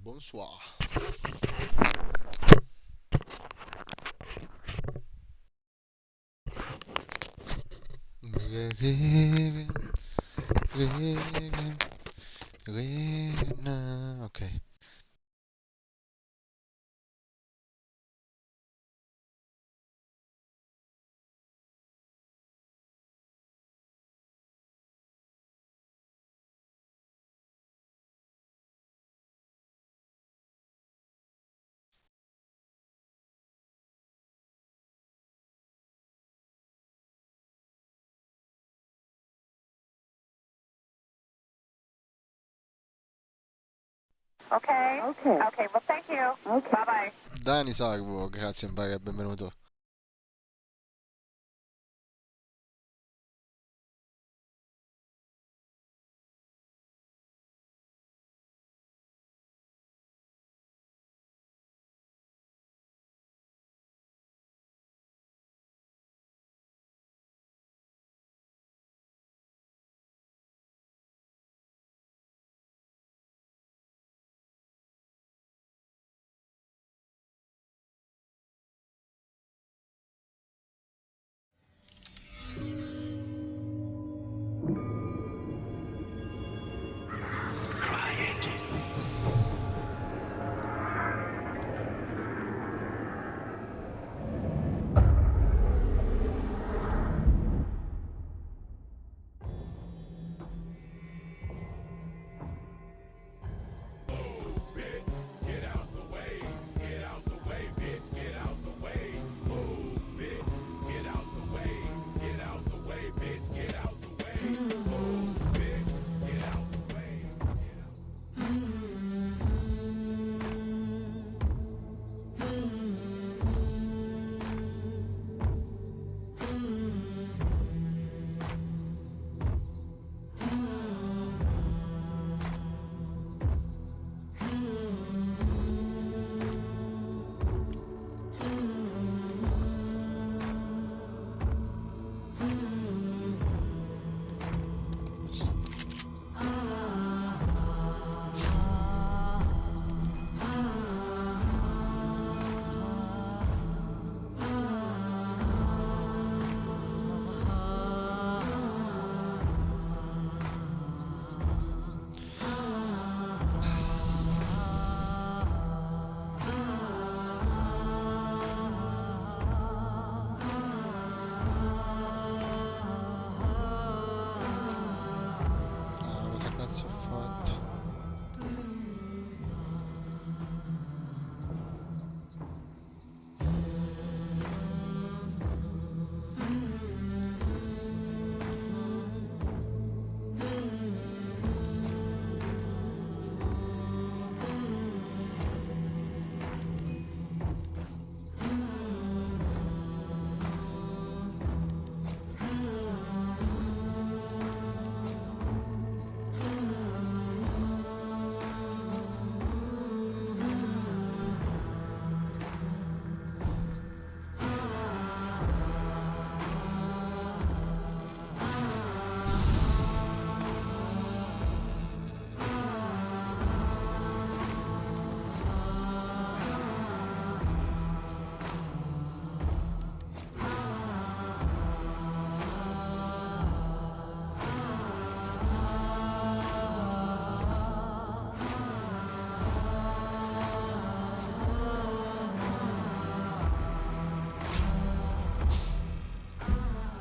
Bonsoir. Okay. Okay. Okay. Okay. Well, thank you. Okay. Bye bye. Dani Salvo, grazie Impari, benvenuto. Ah, cosa cazzo ho fatto?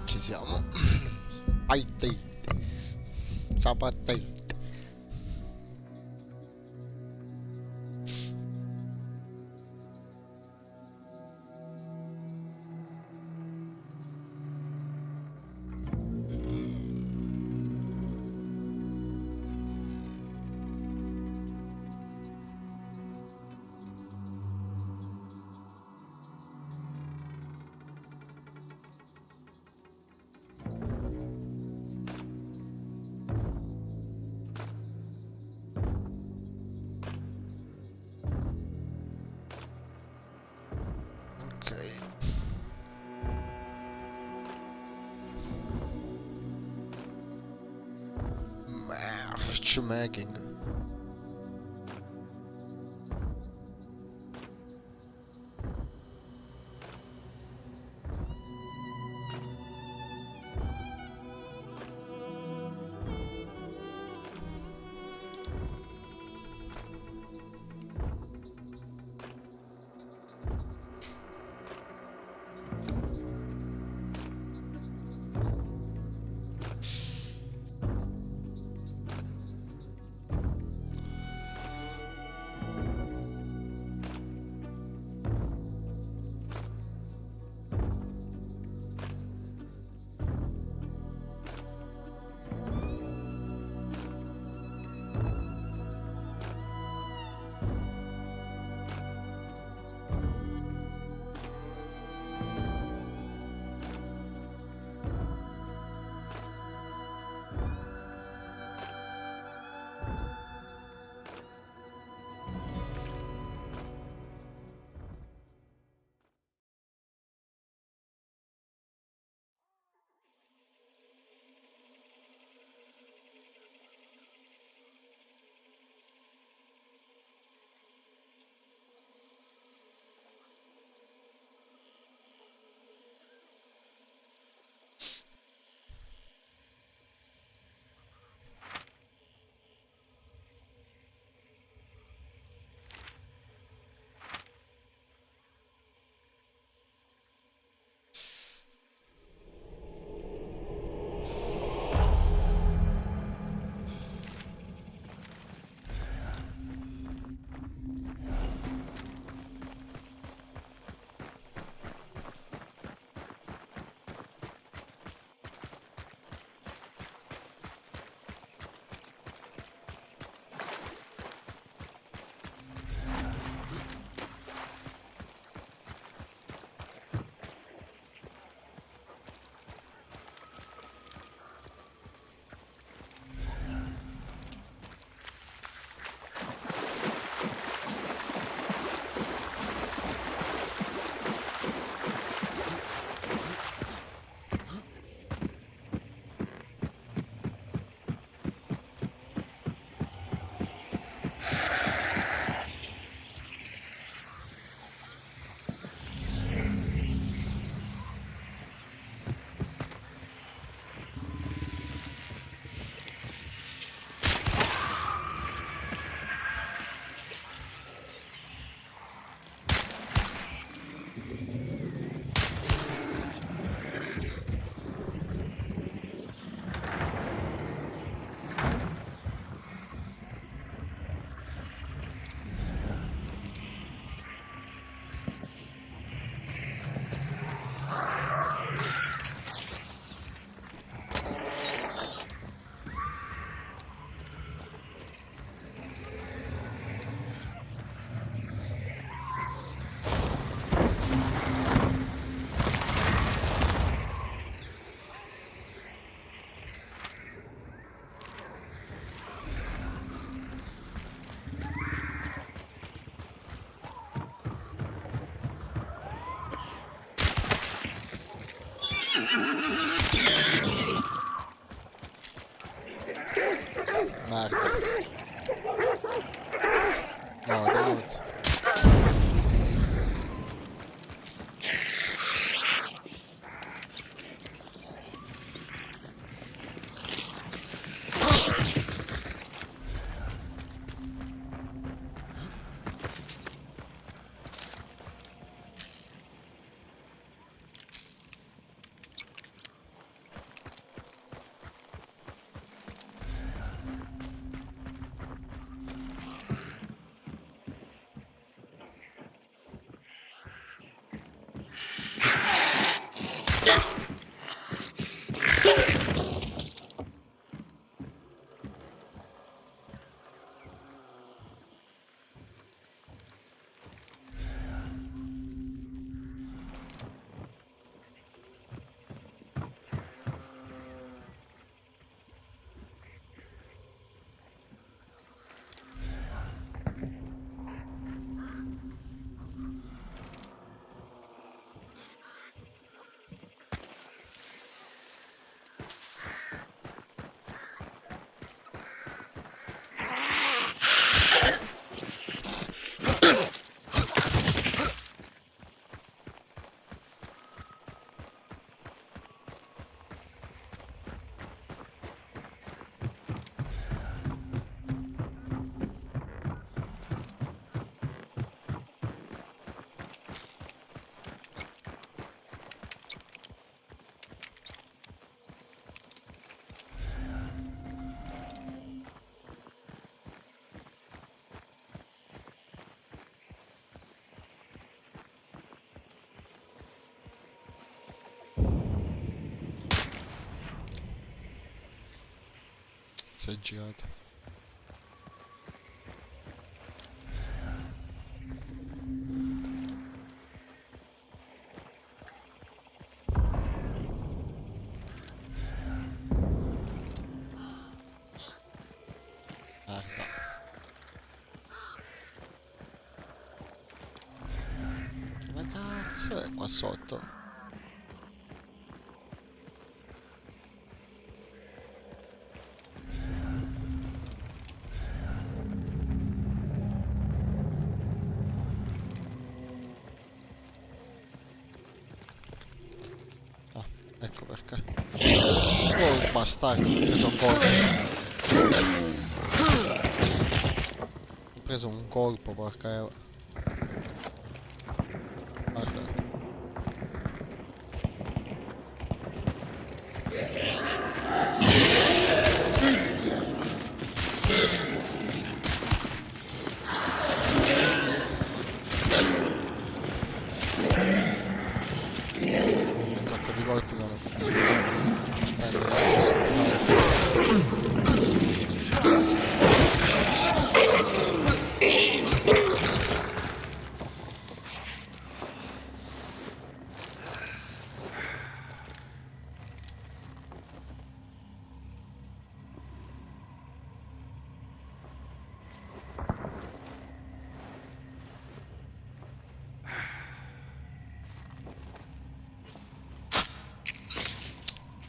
Ci siamo. Ai te. Ciao a te. Ok. Matchmaking. Si è girata. Merda. Dove cazzo è qua sotto? Ah, ecco perché. Oh, bastardo, ho preso un colpo. Ho preso un colpo, porca. Guarda. Un sacco di colpi non spendo la stessa.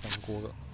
Ancora.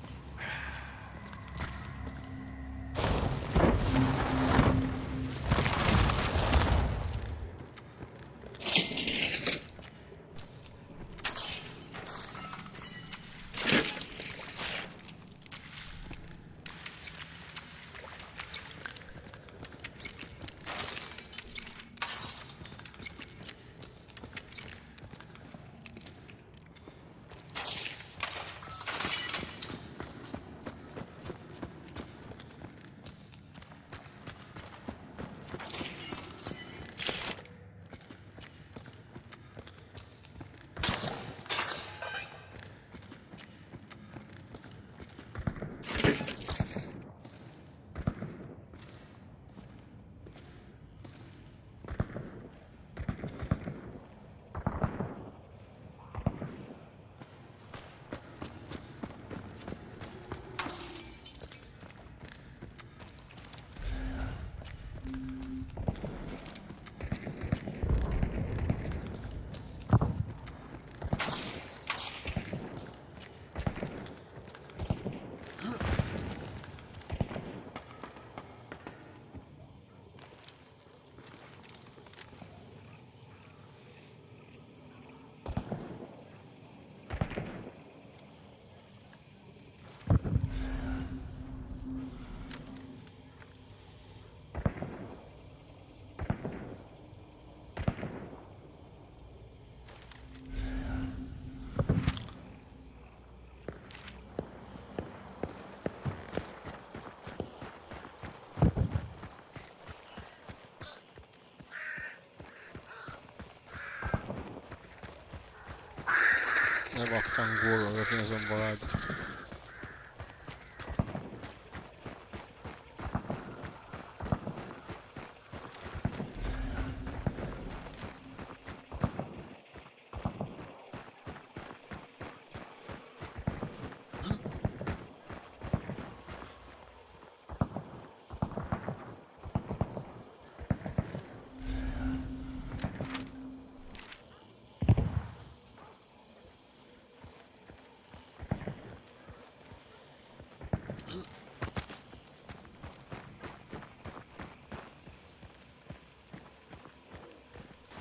E vaffanculo, alla fine sono volato.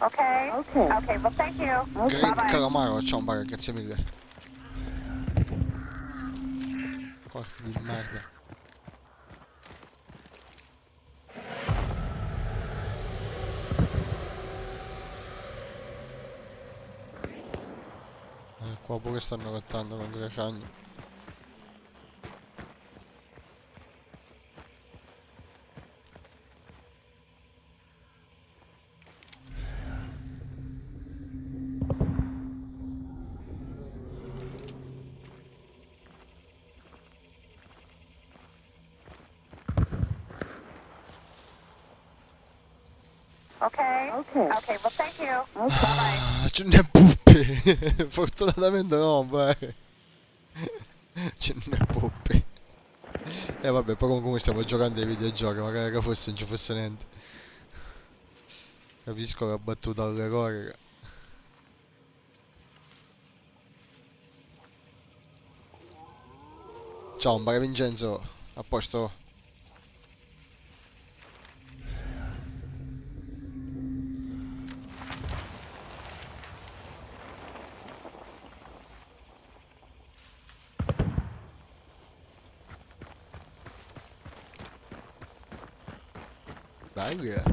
Okay. Okay, well, thank you. Bye-bye. Calamaro, ciao, grazie mille. Corpi di merda. Qua pure stanno lottando contro le ragni. Okay. Okay, well, thank you. Bye-bye. Ce n'è puppe. Fortunatamente no, vai. Ce n'è puppe. Vabbè, però come stiamo giocando ai videogiochi, magari che fosse non ci fosse niente. Capisco che ha battuto all'errore. Ciao, Mbare Vincenzo. A posto? Bello,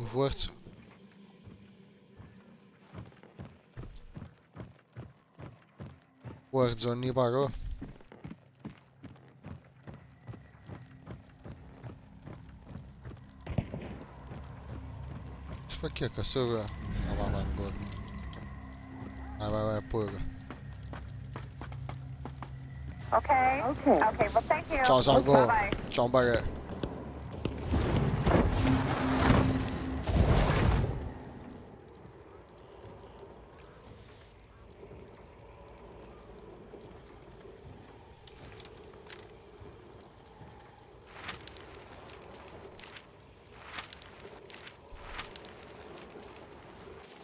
Forza. Warzone, paro. Spacchia che sopra. No, va ancora. Vai, pure. Okay. Okay, well, thank you. Ciao, Salvo. Bye-bye. Ciao, Mbare.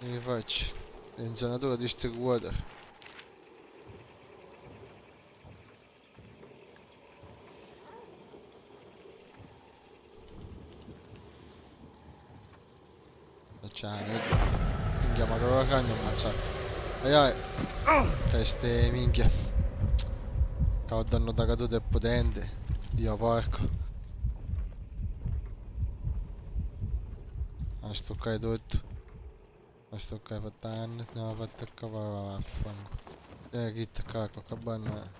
Che faccio? L'ingannatore distribuito. Facciamo. Minchia, ma che la cagna ammazzare. Ai. Teste, minchia. Che ho danno da caduta è potente. Dio porco. A stoccare tutto. A stoccare fatta anni. Andiamo a fatta a capo. Vaffanculo. Che cacco, che banna.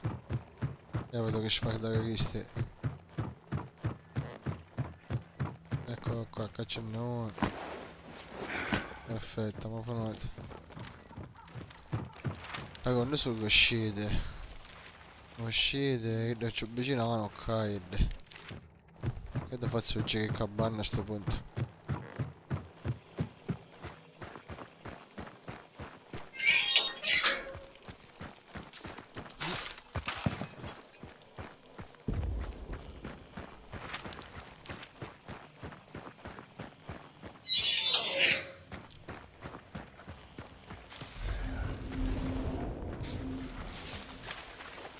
Vedo che sfardare questi. Eccolo qua, cacciano. Perfetto, ma finito. Allora, noi sono uscite. Uscite, che ci avvicinano, ok. Che da faccio girare il cabana a sto punto.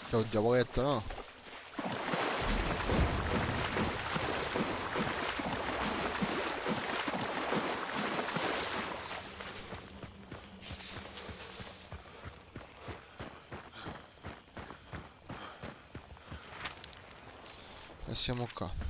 C'è un diavoletto, no? E siamo qua.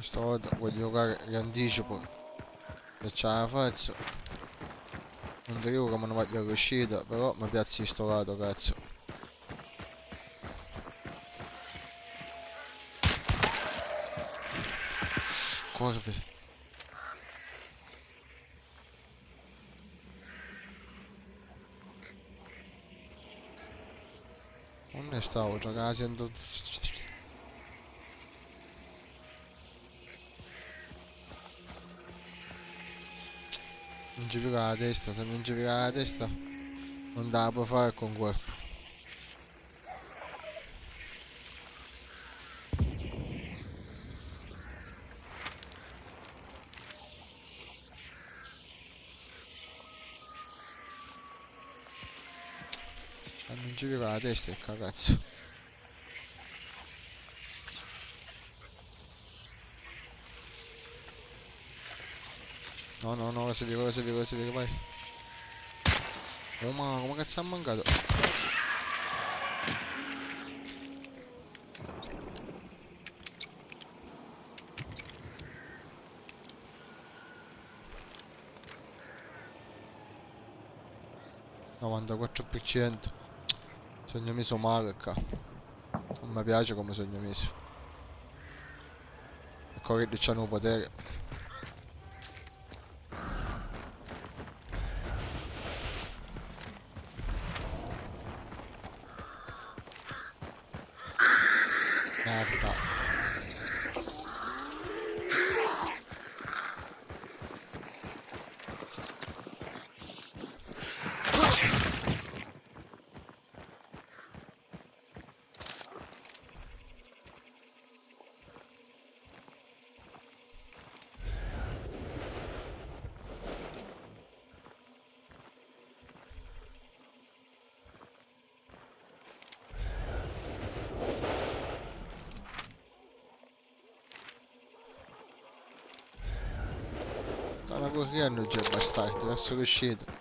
Stavolta voglio giocare l'anticipo e ce la faccio. Non ti dico che mi hanno fatto l'uscita, però mi piazzi sto lato, cazzo. Corvi. Non ne stavo giocando, sento... Non ci piega la testa, se non ci piega la testa non la puoi fare con corpo. Se non ci piega la testa, che cazzo. No, ora si piega, vai. Oh ma come cazzo ha mancato? 94%. Sogno messo male qua. Non mi piace come sogno messo. E corretto c'hanno potere. Merda. Stanno correndo già i bastardi verso l'uscita.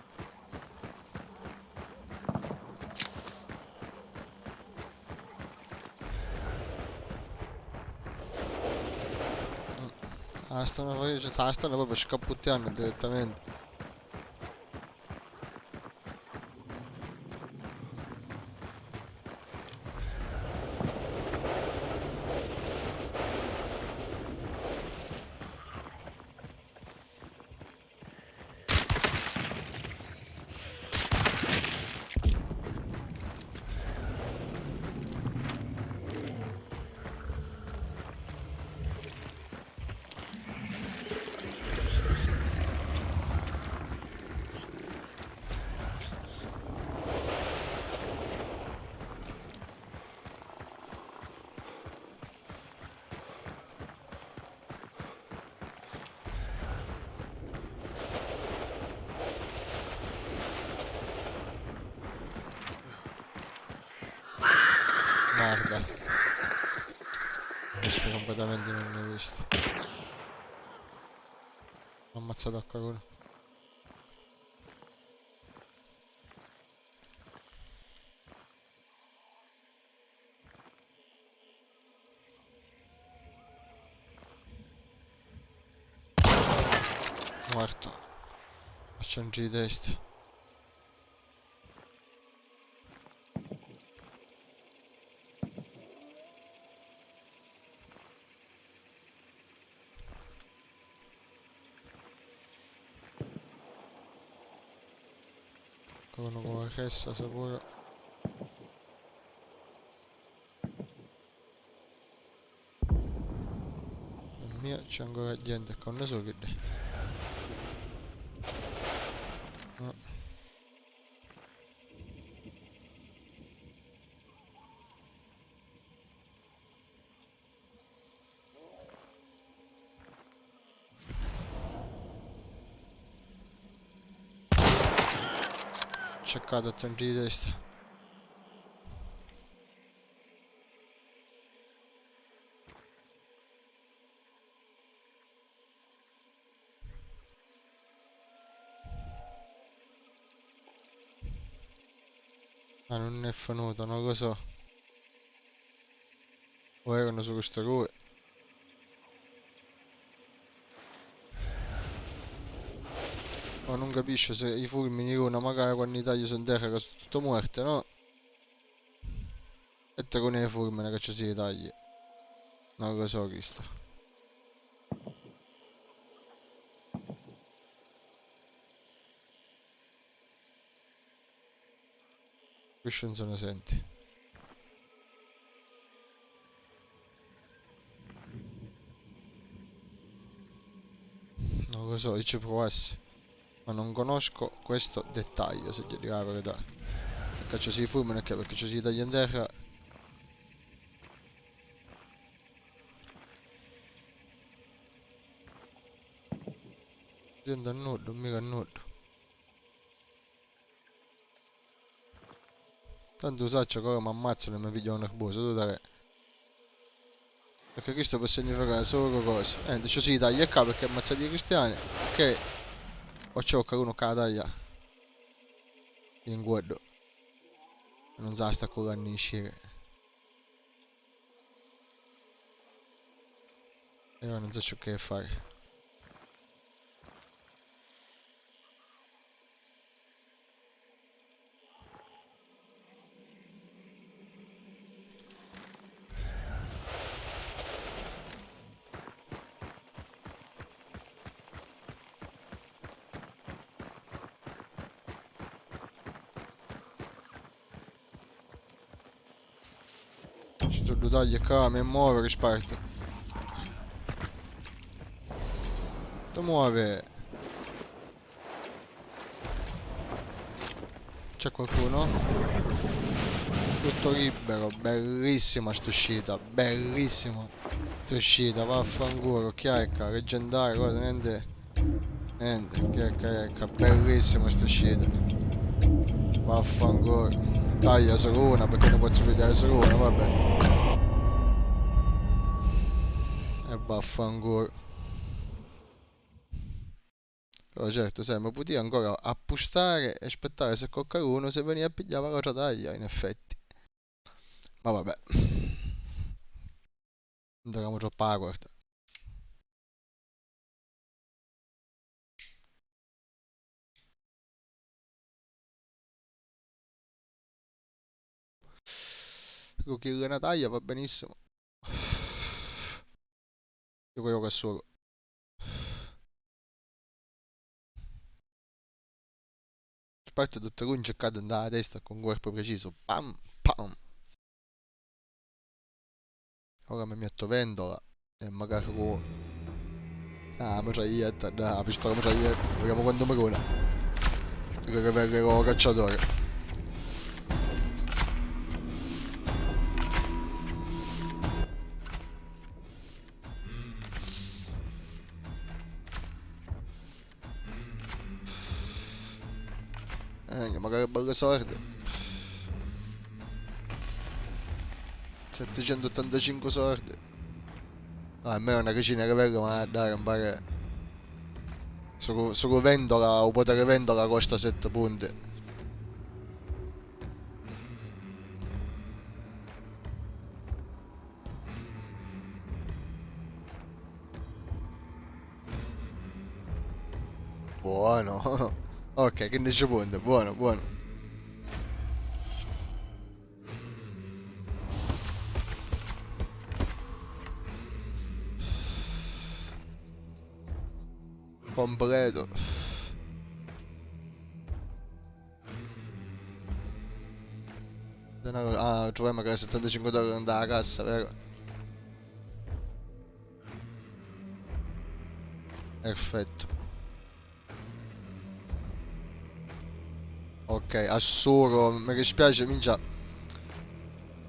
Stanno proprio scappotteando direttamente. Merda. Questo completamente non ne ho visto. Ho ammazzato a qualcuno. Morto. Faccio un giro di testa. Uno con la cassa sicuro. Il mio c'è ancora gente con ne so che no. Cercato a tangere di testa. Ah, non è venuto, non lo so. O erano su questo rue. Ma non capisco se i fulmini una magari quando i tagli sono in terra che sono tutte morte, no? E te con i fulmini che ci si tagli. Non lo so questo. Questo non se ne senti. Non lo so, io ci provassi. Ma non conosco questo dettaglio, se gli dico la verità. Perché ci si fulmina che perché ci si taglia in terra. Sento a nudo, mica a nudo. Tanto saccio che ora mi ammazzano e mi pigliano un nervoso, tu dai. Perché questo può significare solo cosa. Ci si taglia qua perché ammazzati i cristiani. Ok. O c'è qualcuno che la taglia. In guardo. Non sa sta con l'anniscire. E ora non so che fare. Ci tu tagli qua, mi muove, risparti. Ti muove. C'è qualcuno? Tutto libero, bellissima sta uscita, bellissima sta uscita, vaffanculo, chiacca, leggendario, guarda, niente, niente, chiacca, bellissima sta uscita, vaffanculo, taglia solo una perché non posso pigliare solo una, vabbè, e vaffanculo, però certo, sai, ma potevi ancora appustare e aspettare se qualcuno se veniva a pigliare l'altra taglia, in effetti, ma vabbè, non eravamo troppo a quarta. Kill una taglia va benissimo. Io quello che solo. Parte tutte le lunge e cade nella testa con un colpo preciso. Pam, pam. Ora mi metto vendola. E magari con... Ah, mitraglietta. Dai, pistola mitraglietta. Vediamo quando mi cura. Dico che verrei con cacciatore. Magari belle sorte. 785 sordi. Ah, a me è una cucina che vengo, ma dai, non pare... Solo vendola, o potere vendola costa 7 punti. Buono. Ok, 15 punti, buono, buono. Completo. Ah, troviamo magari 75 dollari dalla cassa, vero? Perfetto. Ok, assuro, mi dispiace, minchia.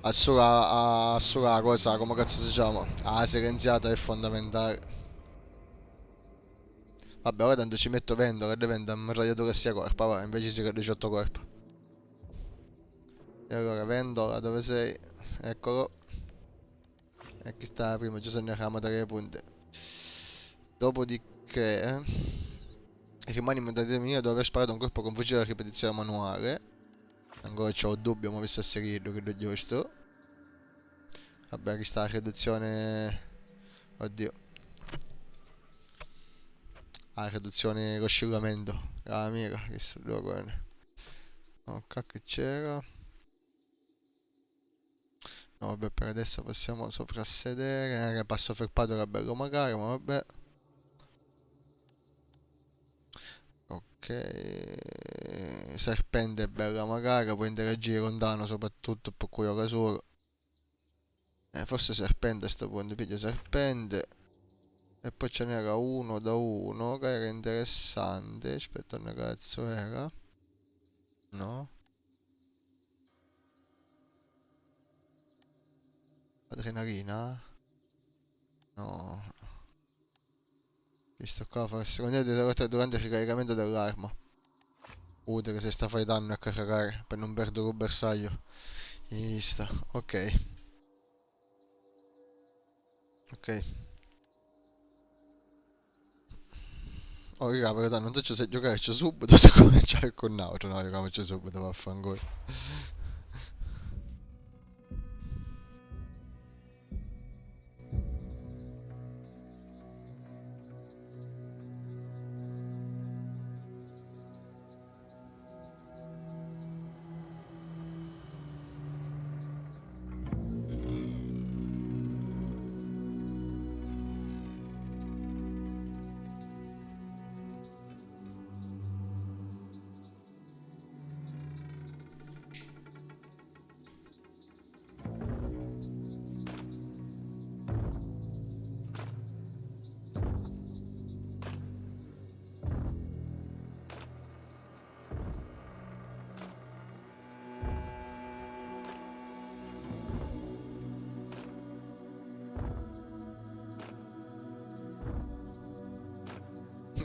Assura la cosa, come cazzo si chiama? Ah, silenziata è fondamentale. Vabbè, ora tanto ci metto vendo, che diventa un mitragliatore sia corpo, va, invece si che 18 corpo. E allora vendola, dove sei? Eccolo. E qui sta prima, già se ne rama dare punti. Dopodiché... rimani in modalità mia dove aver sparato un colpo con fucile a ripetizione manuale. Ancora c'ho dubbio, ma vi sta seguendo, credo è giusto. Vabbè, qui sta la riduzione... Oddio. Ah, riduzione l'oscillamento. La mira, che sullo guarda. Ok, che c'era. No, vabbè, per adesso possiamo soprassedere. Passo felpato era bello magari, ma vabbè. Ok. Serpente è bella magari, può interagire con danno soprattutto per quello che solo. Forse serpente a sto punto, piglio serpente. E poi ce n'era uno da uno che era interessante. Aspetta, un ragazzo era. No? Adrenalina? No. Visto qua forse. Secondo me durante il ricaricamento dell'arma. Utile se sta a fare danno a caricare per non perdere il bersaglio. Ista. Ok. Ok. Oh raga, però non so se giocarci subito se cominciare con un altro. No, giochiamoci subito, vaffanculo.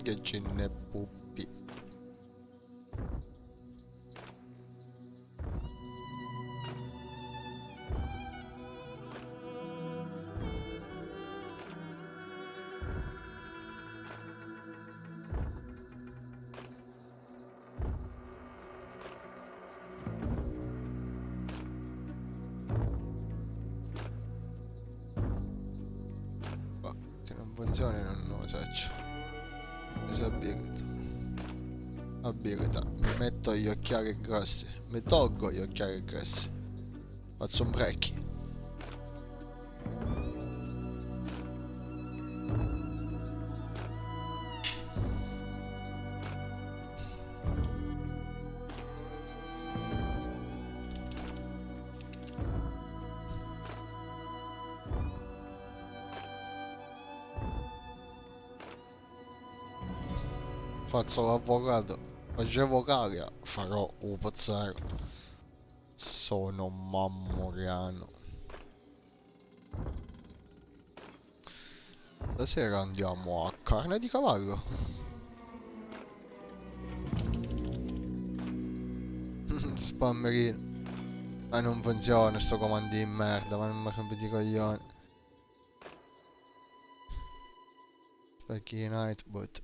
Che ginne puppi. Boh, che non funzioni non lo so. Abilità. Mi metto gli occhiali grossi. Mi tolgo gli occhiali grossi. Faccio un break. Faccio l'avvocato. Facevo caria. Farò un pozzaro. Sono mammoriano. Stasera andiamo a carne di cavallo. Spammerino. Ma non funziona sto comando di merda, ma non mi rompete i coglioni. Specchi Nightbot.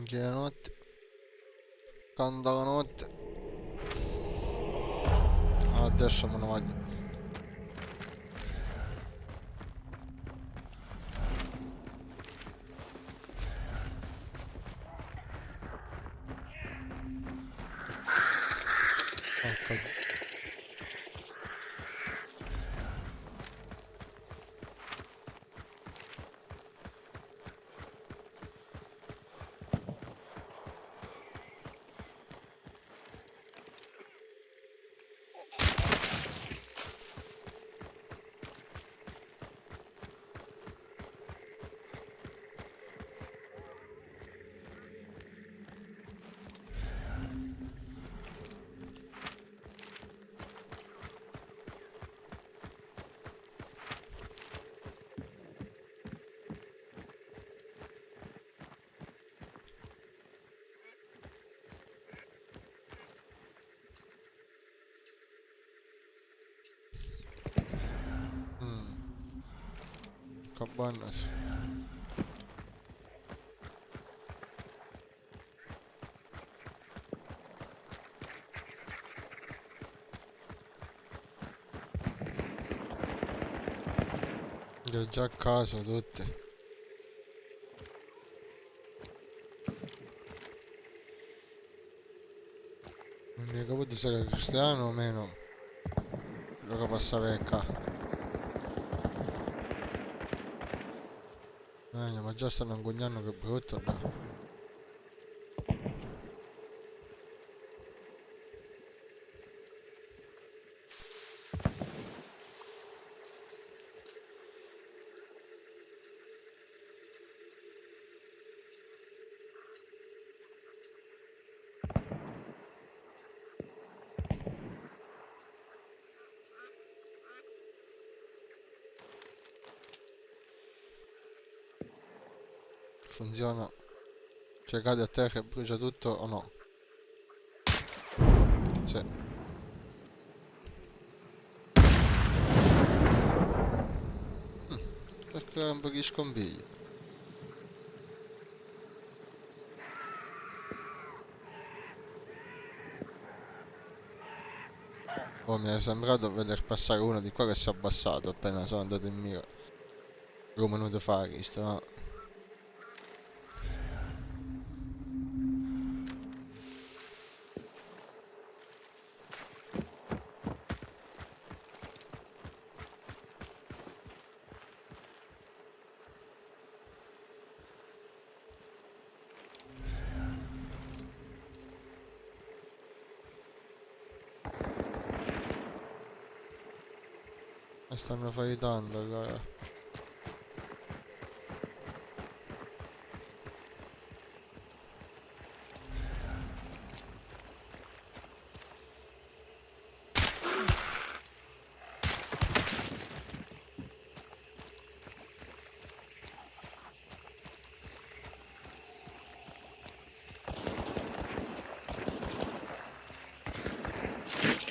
Che la notte. Canta la notte. Adesso me ne voglio. Ecco. Cabanas. Li ho già a casa tutti. Non mi capito se era cristiano o meno. Quello che passava qua. Ma già stanno inguagnando che brutto là. Funziona. Cioè cade a terra e brucia tutto o no? Sì. Perché un po' di scompiglio. Oh, mi è sembrato vedere passare uno di qua che si è abbassato appena sono andato in mira. Come venuto a fare sto, no? E stanno faitando allora. Ok.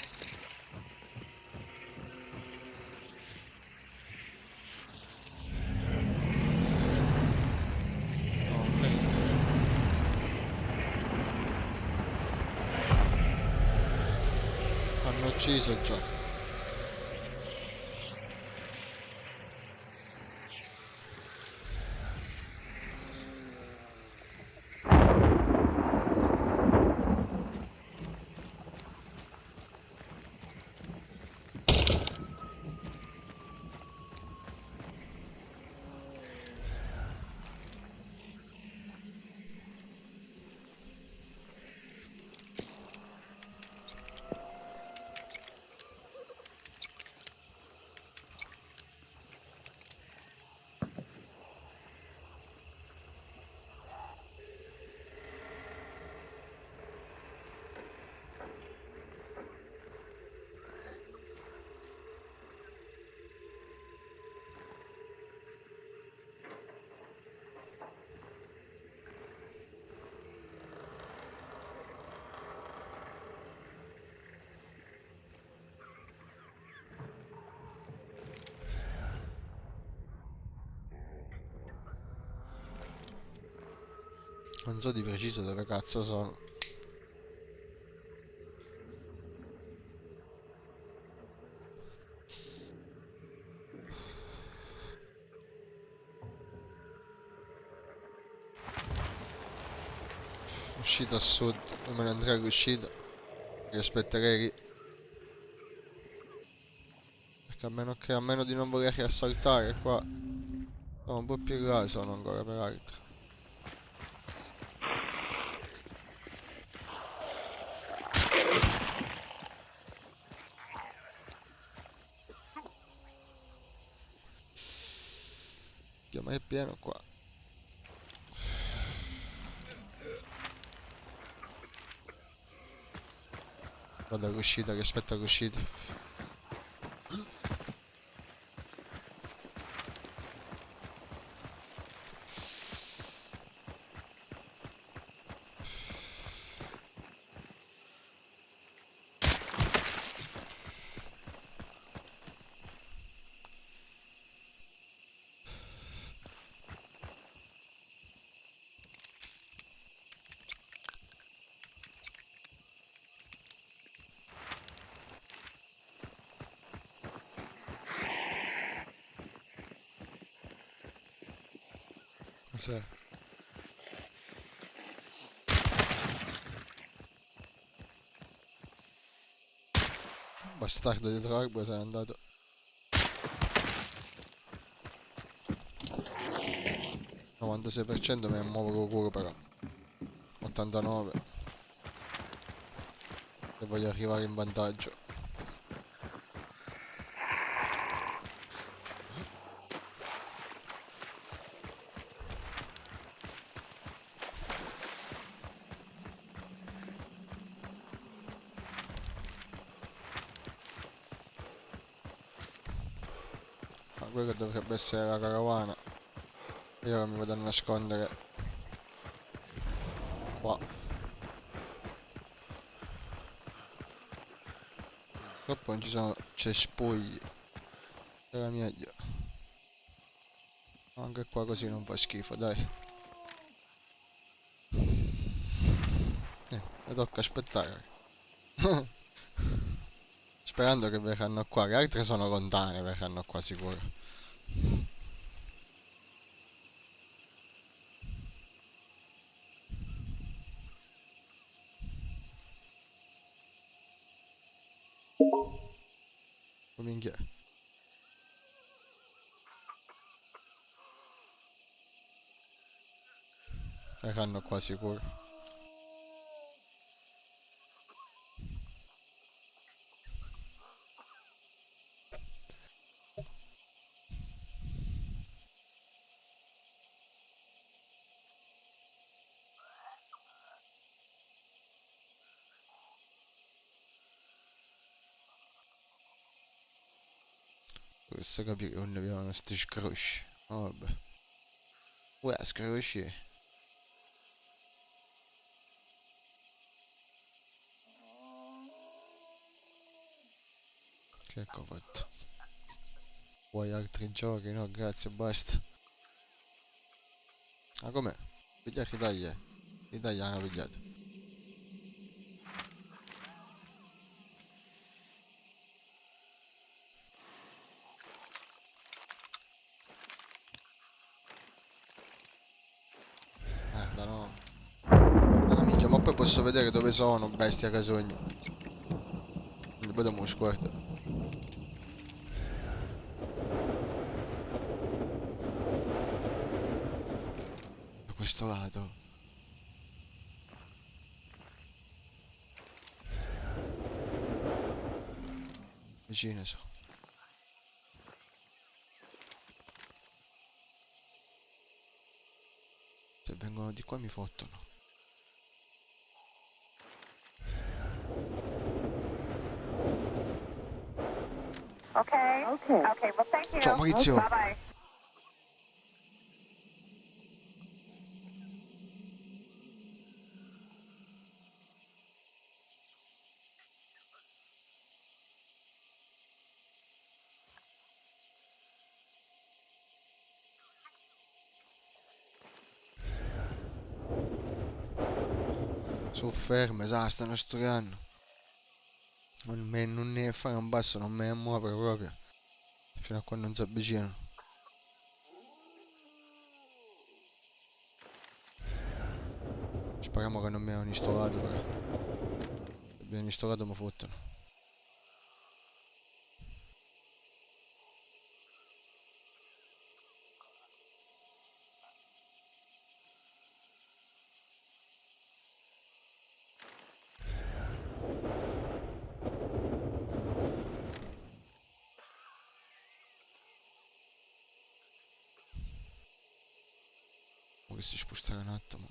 Hanno ucciso già. Non so di preciso dove cazzo sono. Uscita a sud, non me ne andrei all'uscita. Io aspetterei lì. Perché a meno di non volerli assaltare qua. Sono un po' più in là sono ancora peraltro. Ma è pieno qua. Vado all'uscita, che aspetta all'uscita. Cos'è? Bastardo dietro l'albero se n'è andato. Il 96% me ne muovo con culo però. 89. E voglio arrivare in vantaggio. Ma quella dovrebbe essere la carovana. Io ora mi vado a nascondere qua. Purtroppo non ci sono cespugli. Era meglio. Anche qua così non fa schifo, dai. Mi tocca aspettare. Sperando che verranno qua. Le altre sono lontane, verranno qua sicuro. Oh, minchia. Verranno qua sicuro. Dovreste capire che non abbiamo sti scrosci. Oh, vabbè. Uè, scrosci. Che ecco fatto. Vuoi altri giochi? No, grazie, basta. Ah, com'è? Pigliare che taglia? Che taglia hanno pigliato? Merda, no. Ah, minchia, ma poi posso vedere dove sono, bestia casogna. Quindi poi dobbiamo scorta. Da questo lato. Vicino so. Se vengono di qua mi fottono. Okay. Okay, well, thank you. Ciao Maurizio. Bye-bye. Sono ferme, sa, stanno studiando. Non ne fare un basso, non me ne muovere proprio. Fino a quando non si avvicinano. Speriamo che non mi hanno installato però. Se mi hanno installato mi fottono. Vorresti spostare un attimo.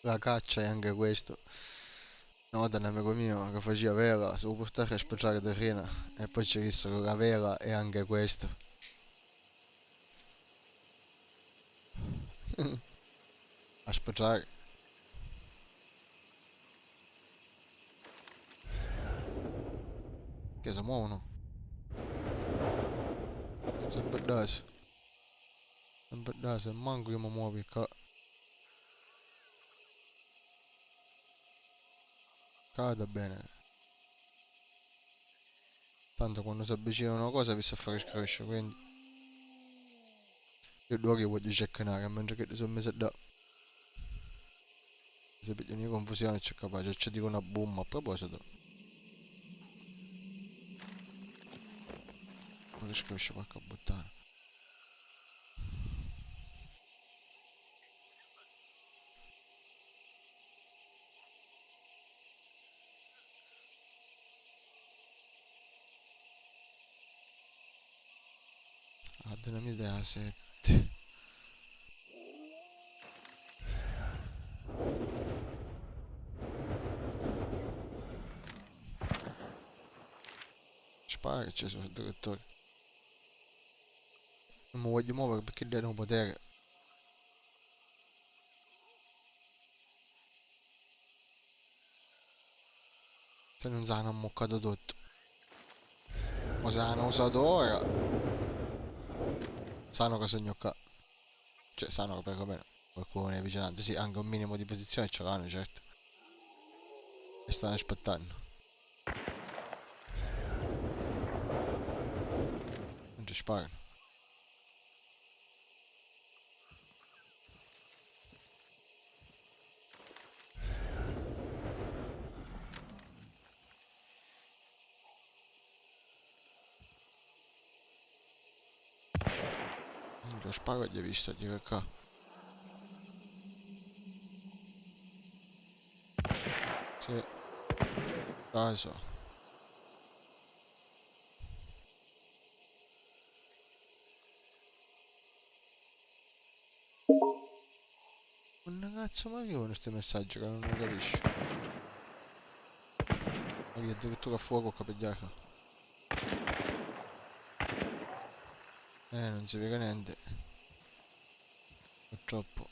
La caccia è anche questo. Una volta un amico mio che faceva vela, si può portare a spacciare terrena e poi ci dissero che la vela è anche questo. A spacciare. Che si muovono? Sempre adesso. Sempre adesso, manco io mi muovo qua. Cada bene. Tanto quando si avvicina una cosa vi sa fare scroscio, quindi. Io due che voglio cercare, mentre che ti sono messo da. Se pigliano in confusione c'è capace, ci dico una boom a proposito. Ma che scroscio porca puttana. La dinamite è a 7. Sparaci sul direttore. Non mi voglio muovere perché lei non potere. Se non sanno ammoccato tutto. Ma se hanno usato ora. Sanno che sogno qua. Cioè sanno che perlomeno qualcuno è vicinanza. Sì, anche un minimo di posizione ce l'hanno, certo. E stanno aspettando. Non ci sparano. Lo sparo gli ho visto dire qua. Sì, caso. Un cazzo ma che con questi messaggi che non capisci? Ma che addirittura a fuoco capigliato. Non si vede niente. Purtroppo.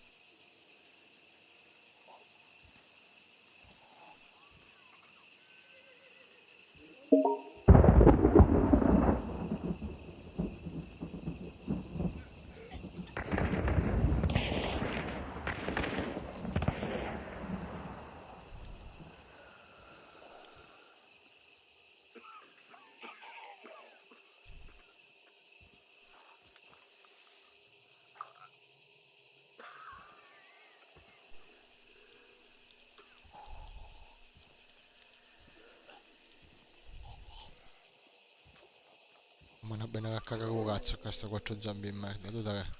Ma una bella cacca con cazzo qua sta 4 zombie in merda, tu da che?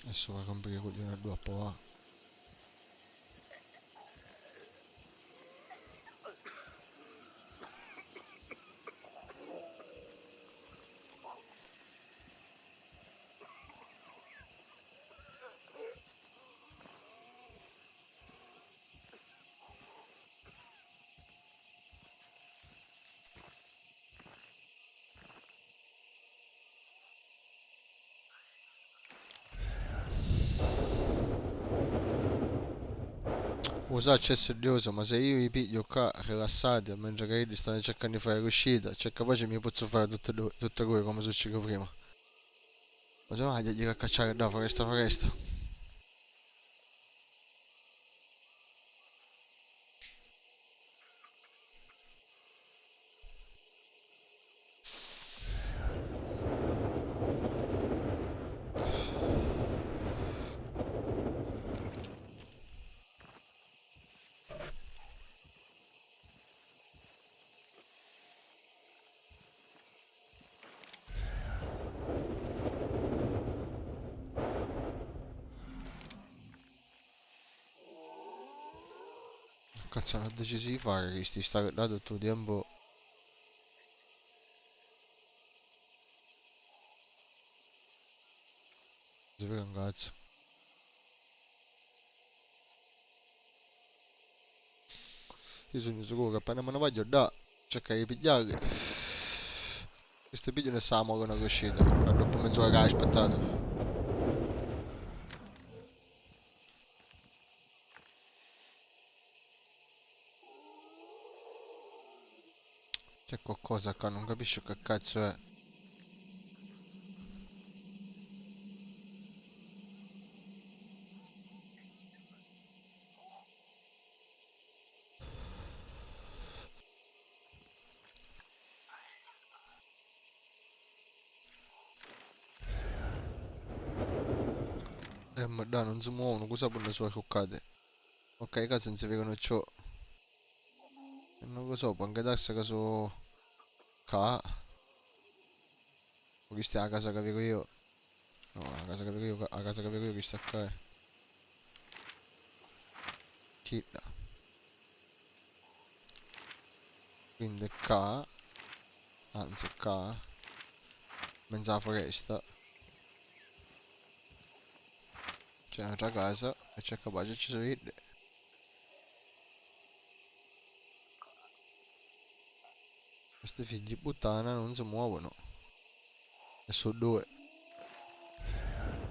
Adesso va a rompere i coglioni a due a po'. Usa accesso di uso, ma se io vi piglio qua rilassati mentre che quelli stanno cercando di fare l'uscita, c'è capace mi posso fare tutte due come succede prima. Ma se no gli a cacciare da foresta a foresta. Cazzo non ho deciso di fare che sti sta là tutto il tempo. Si vede un cazzo. Io sono sicuro che appena me ne voglio da cercare di pigliarli. Questi piglio ne stavamo con una uscita. E dopo mezz'ora che hai aspettato. C'è qualcosa qua, non capisco che cazzo è. Ma dai, non si muovono, cosa per le sue coccate? Ok, cazzo non si vedono ciò. E non lo so, può anche darsi che so. Qua. O chi sta a casa che vedo io. No, a casa che vedo io, a casa che vedo io chi sta qua. Tira. Quindi qua. Anzi qua. Mezza foresta. C'è un'altra casa e c'è capace ci sono io. Questi figli puttana non si muovono. E su due.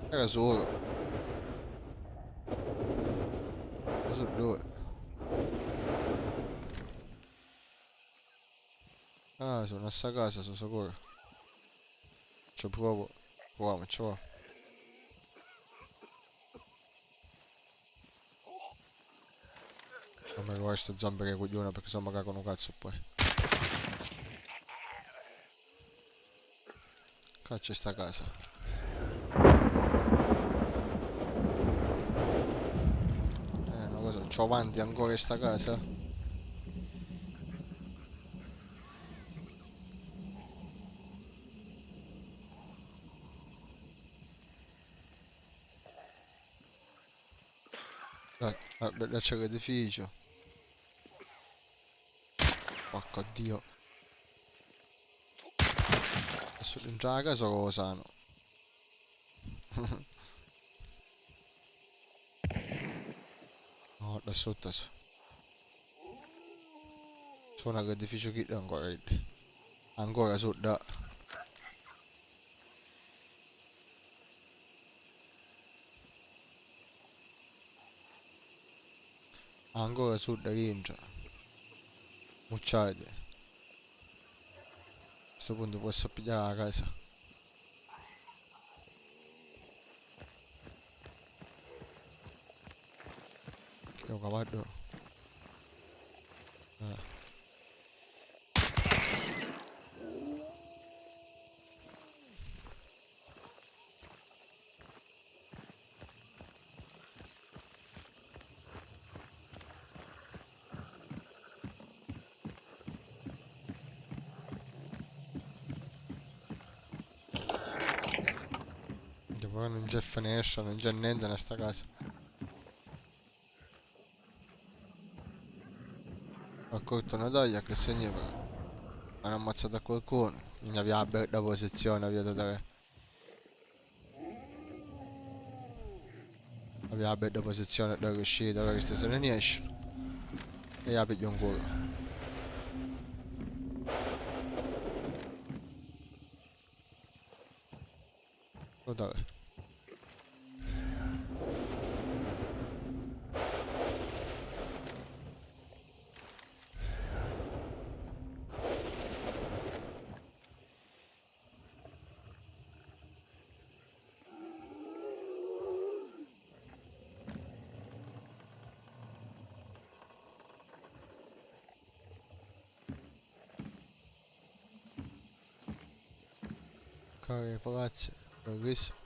Era solo. E su due. Ah, sono a sta casa, sono sicuro. Ci provo. Proviamo, ci provo. Non mi ricordo sta zampe che coglione perché sennò mi cagano un cazzo poi. Caccia sta casa. Una cosa, c'ho avanti ancora sta casa. Là c'è l'edificio. Porco dio. Adesso dentro la casa lo sanno. No, da sotto. Suona l'edificio che ancora lì. Ancora su da. Ancora su da rientra. Mucciate. A questo punto posso pigliare la casa. Che ho cavallo. Poi non c'è finestra, non c'è niente in sta casa. Ho colto una taglia che significa. Hanno ammazzato a qualcuno. Non aveva la posizione, via da tre. Aveva la posizione da riuscire, da questa se ne esce. E la piglio un culo. Guardate. Cari ragazzi, bellissimo.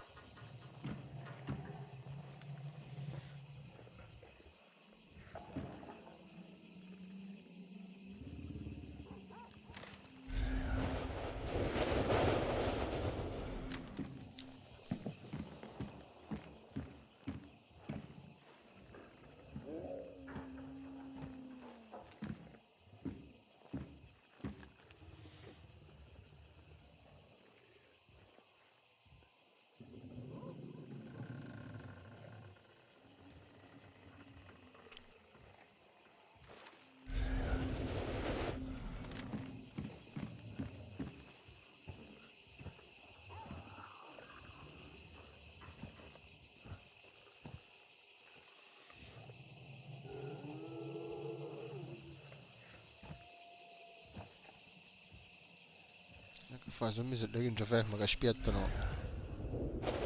Che fa? Sono mesi che non ci fermo, che aspettano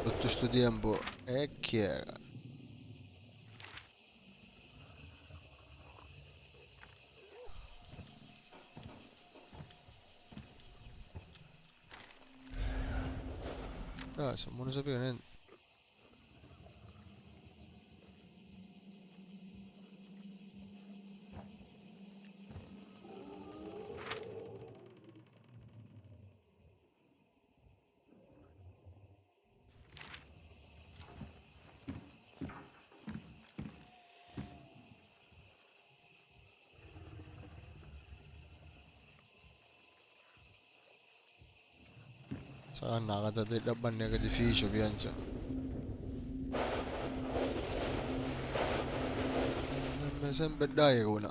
tutto sto tempo. E chi era? Ah, se non sapere niente. Saranno andata della bandiera edificio, penso. Mi sembra dai una.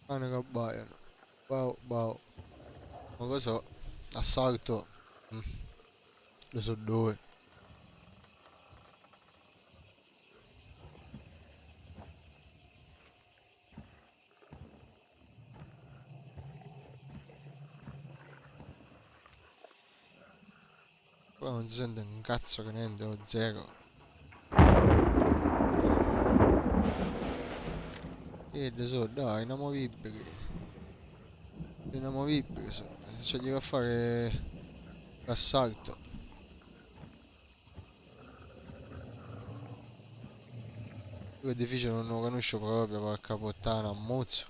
Cane che abbaiano. Wow, wow. Non lo so. Assalto. Mm. Ne so due. Qua non si sente un cazzo che niente, o zero. E le so, dai, inamovibili. Inamovibili sono. Se gli a fare l'assalto. L'edificio non lo conosco proprio, porca puttana, ammazzo.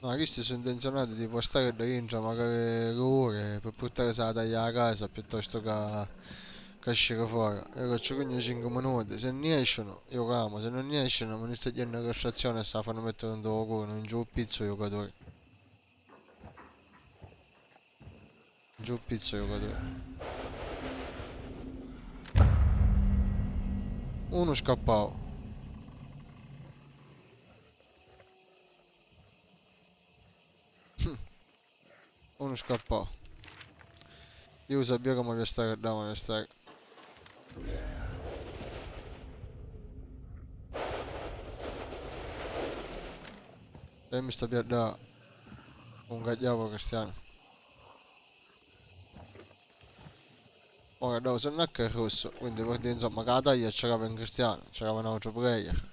No, questi sono intenzionati di postare dentro magari ore per portare la taglia a casa piuttosto che uscire fuori. Io faccio quindi 5 minuti, se ne escono io camo, se non ne escono me ne sto dietro una stazione e sta a fanno mettere un tuo culo, in giù pizzo giocatore. Giù pizzo giocatore. Uno scappato. Uno scappato. Io sapevo come vi stare da come vi stare. E mi sta per da un gagliavo cristiano. Ora devo se non è che è rosso, quindi vuol dire insomma che la taglia c'era un cristiano, c'era un altro player.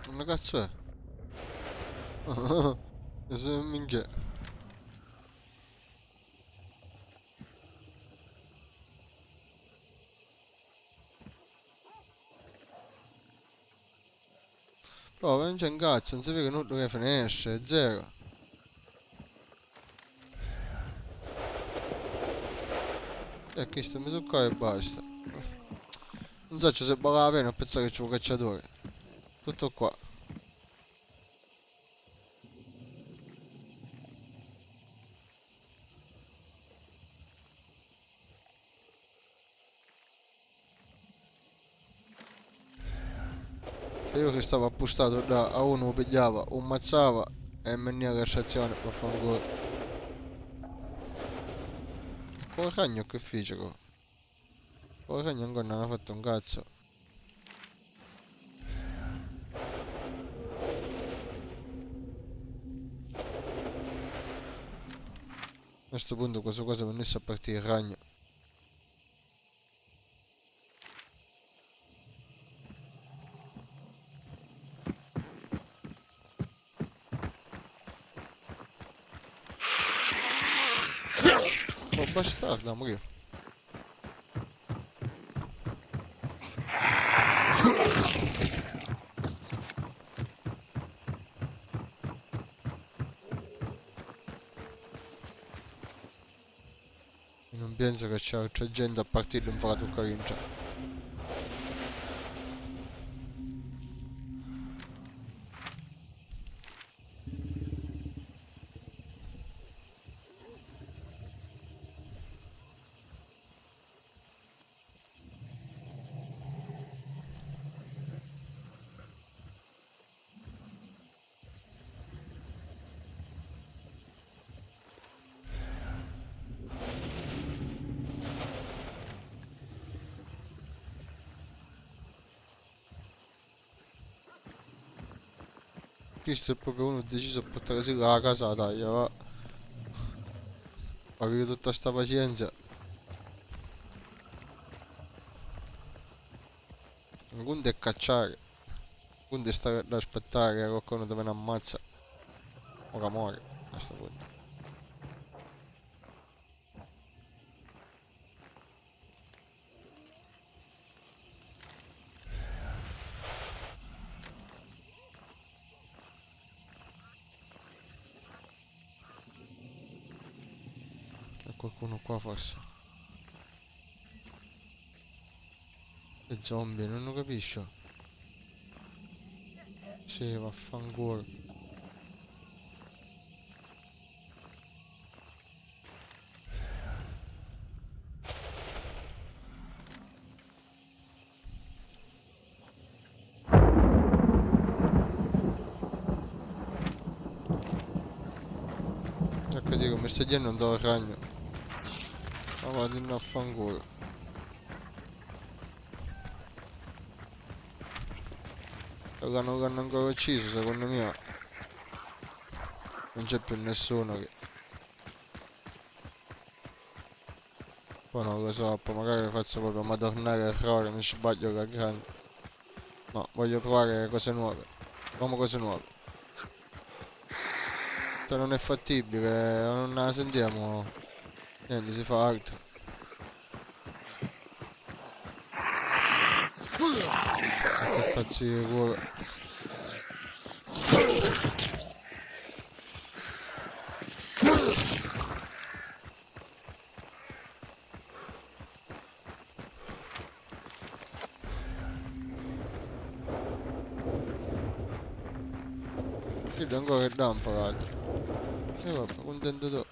Come cazzo è? E se minchia. Oh, non c'è un cazzo, non si vede nulla che finestre, è zero. E questo mi tocca e basta. Non so se vale la pena pensare che c'è un cacciatore. Tutto qua. E io che stavo appostato da a uno pigliava, un mazzava e veniva la stazione per fare un gol. Come cagno che fece qua? Come cagno ancora non ha fatto un cazzo. A questo punto questa cosa venisse a partire il ragno. Oh bastardo, morì. Non penso che c'è altra gente a partire non farà toccare in già. Questo è proprio uno deciso a portare sì la casa a taglia, va. Avere tutta sta pazienza. Un conto è cacciare. Un conto è stare ad aspettare che qualcuno te ne ammazza. Ora muore. A questo punto. qualcuno qua forse. E zombie, non lo capisco. Sì, vaffanculo. Ecco, dico, mi stai dicendo andavo al ragno. Ma vado a fanculo. Lo hanno ancora ucciso, secondo me. Non c'è più nessuno che... Poi non lo so, poi magari faccio proprio ma tornare errore, mi sbaglio che grande. No, voglio provare cose nuove. Proviamo cose nuove. Se non è fattibile, non la sentiamo. Niente, si fa altro. Che cazzo di culo. Io ancora il damparato. E vabbè, contento tu.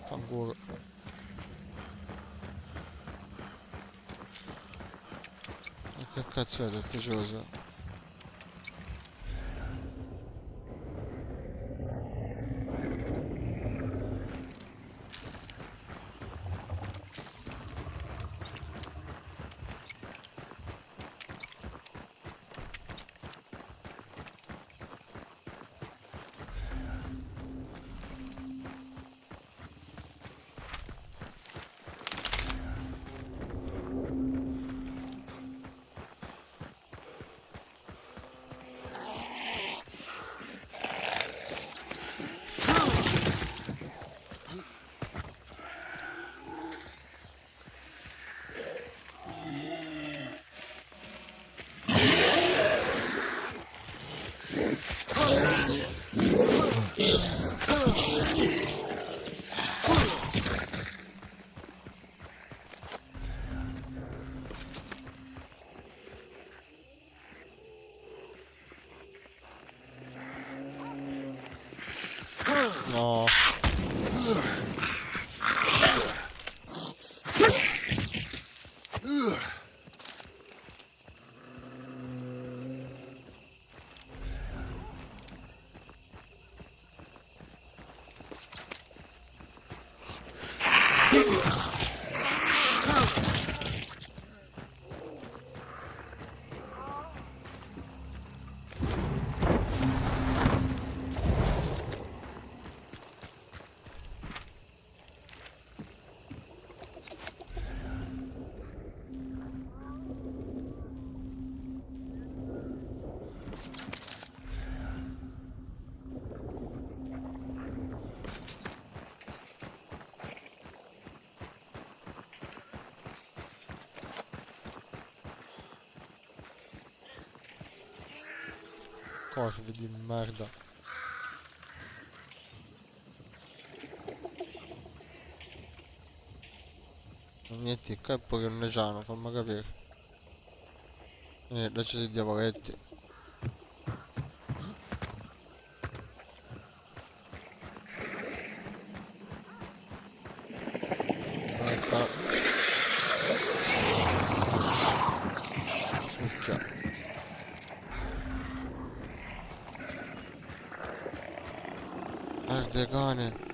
Fanculo. Ma che cazzo è tutto ciò? No. Corvi di merda. Niente, qua è pure un neciano, fammi capire. Là ci sono i diavoletti. Ecco. Succhia. Merda cane.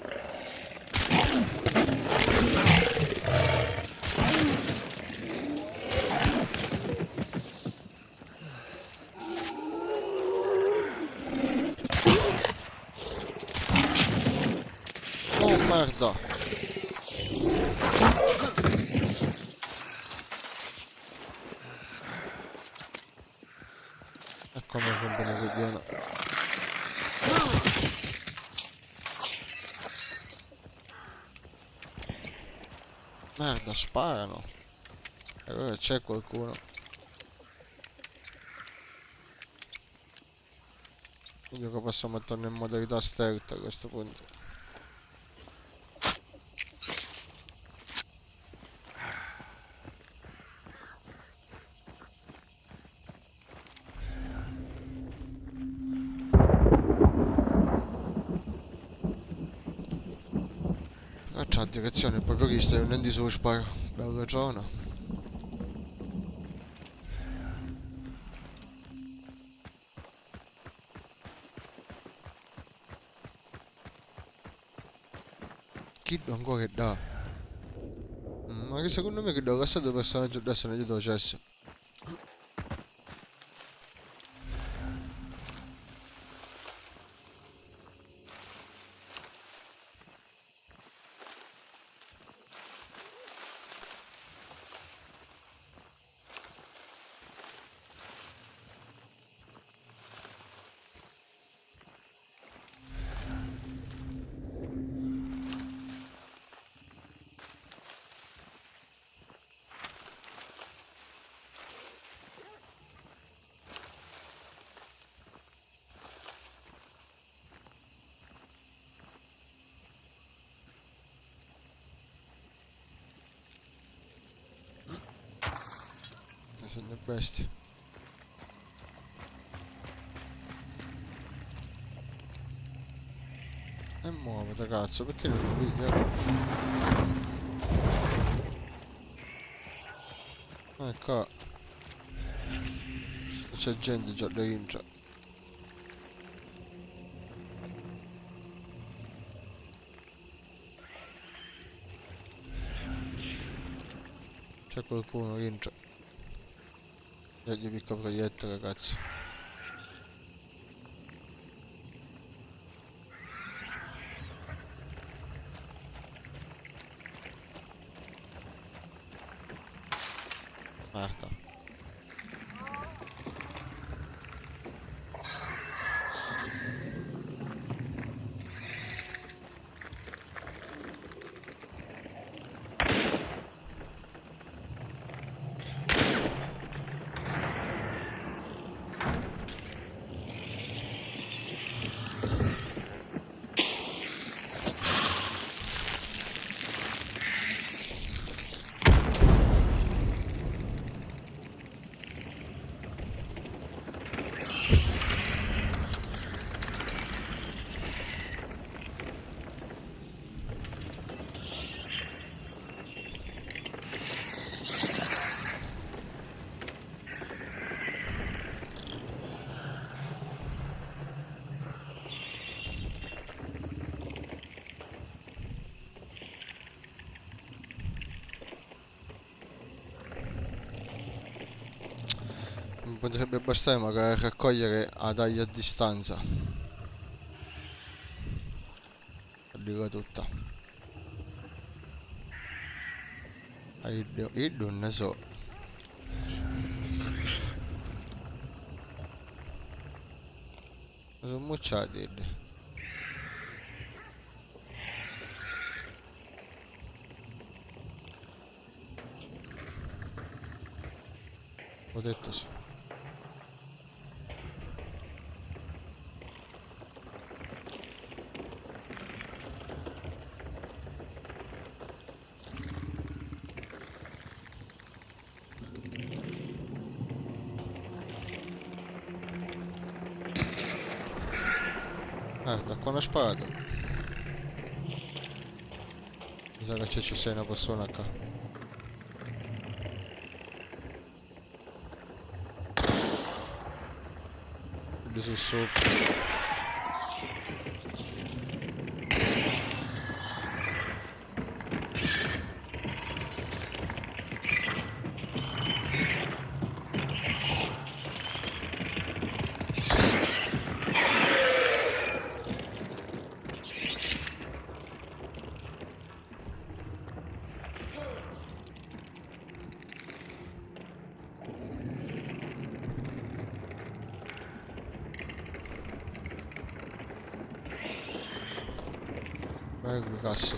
Oh merda. E come rompono il coglione. Merda, sparano. E allora c'è qualcuno. Io che posso metterlo in modalità stealth a questo punto. Ah, c'ha direzione, proprio che stai venendo sullo sparo. Bello ragione. Chi ancora che dà? Ma che secondo me che da questo personaggio adesso non gli do cesso. Sono le bestie. E muovete cazzo, perché non lo piglia? Ecco. C'è gente già dentro. C'è qualcuno dentro. Io gli picco proietto ragazzi. Merda. Potrebbe bastare magari raccogliere a taglia a distanza. Per dirla tutta. Io non ne so. Sono mucciati lì. Ho detto sì. Guarda, qua una spada. Mi sa che ci sei una persona qua. Lì su sopra. Vai qui cazzo.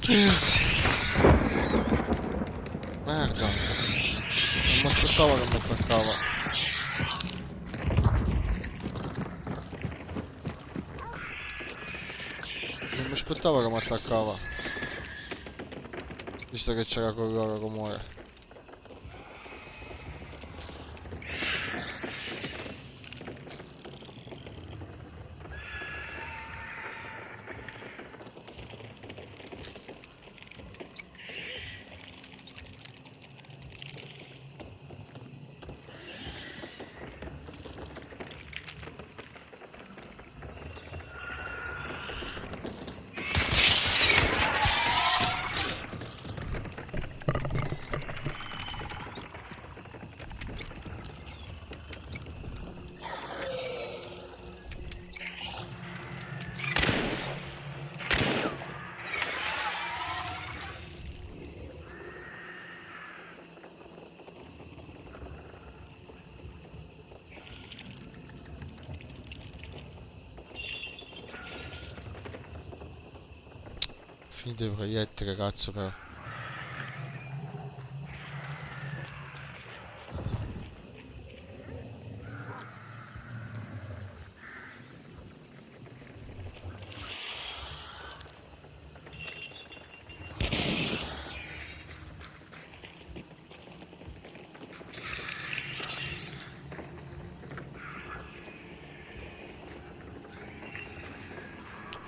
Merda. Non mi aspettavo che mi attaccava. Non mi aspettavo che mi attaccava. Visto che c'era quel loro rumore. Finito i proiettili, cazzo però.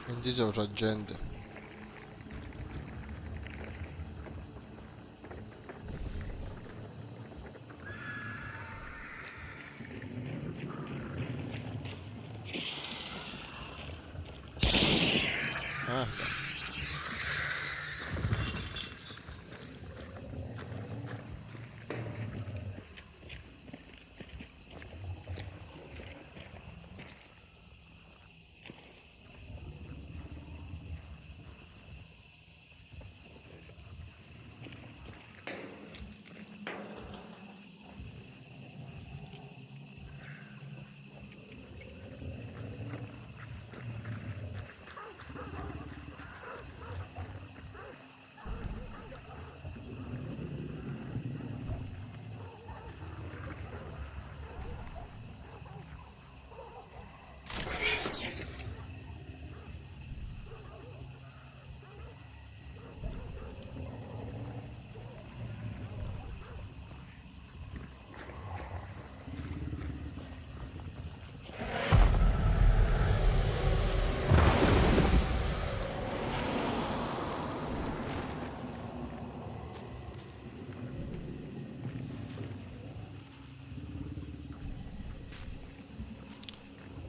Quindi c'è gente. Merda.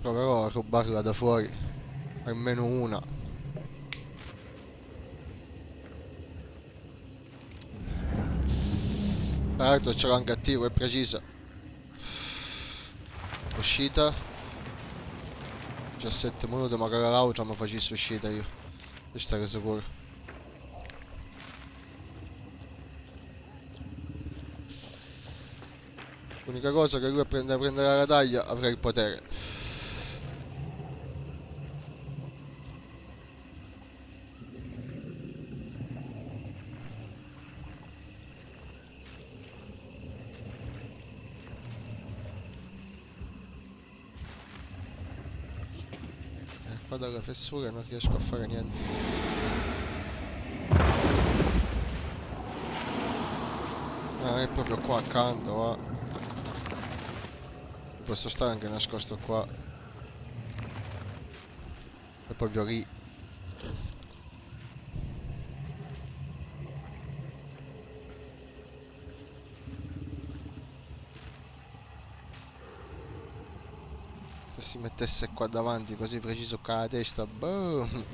Proverò a rubarla da fuori. Almeno una. Peraltro ce l'ho anche attivo e precisa. Uscita. 17 minuti, magari l'altra mi facessi uscita io. Per stare sicuro. L'unica cosa che lui prendere la taglia avrà il potere. Qua dalle fessure non riesco a fare niente. Ah, è proprio qua accanto, va. Posso stare anche nascosto qua. È proprio lì. Se si mettesse qua davanti così preciso con la testa, boom!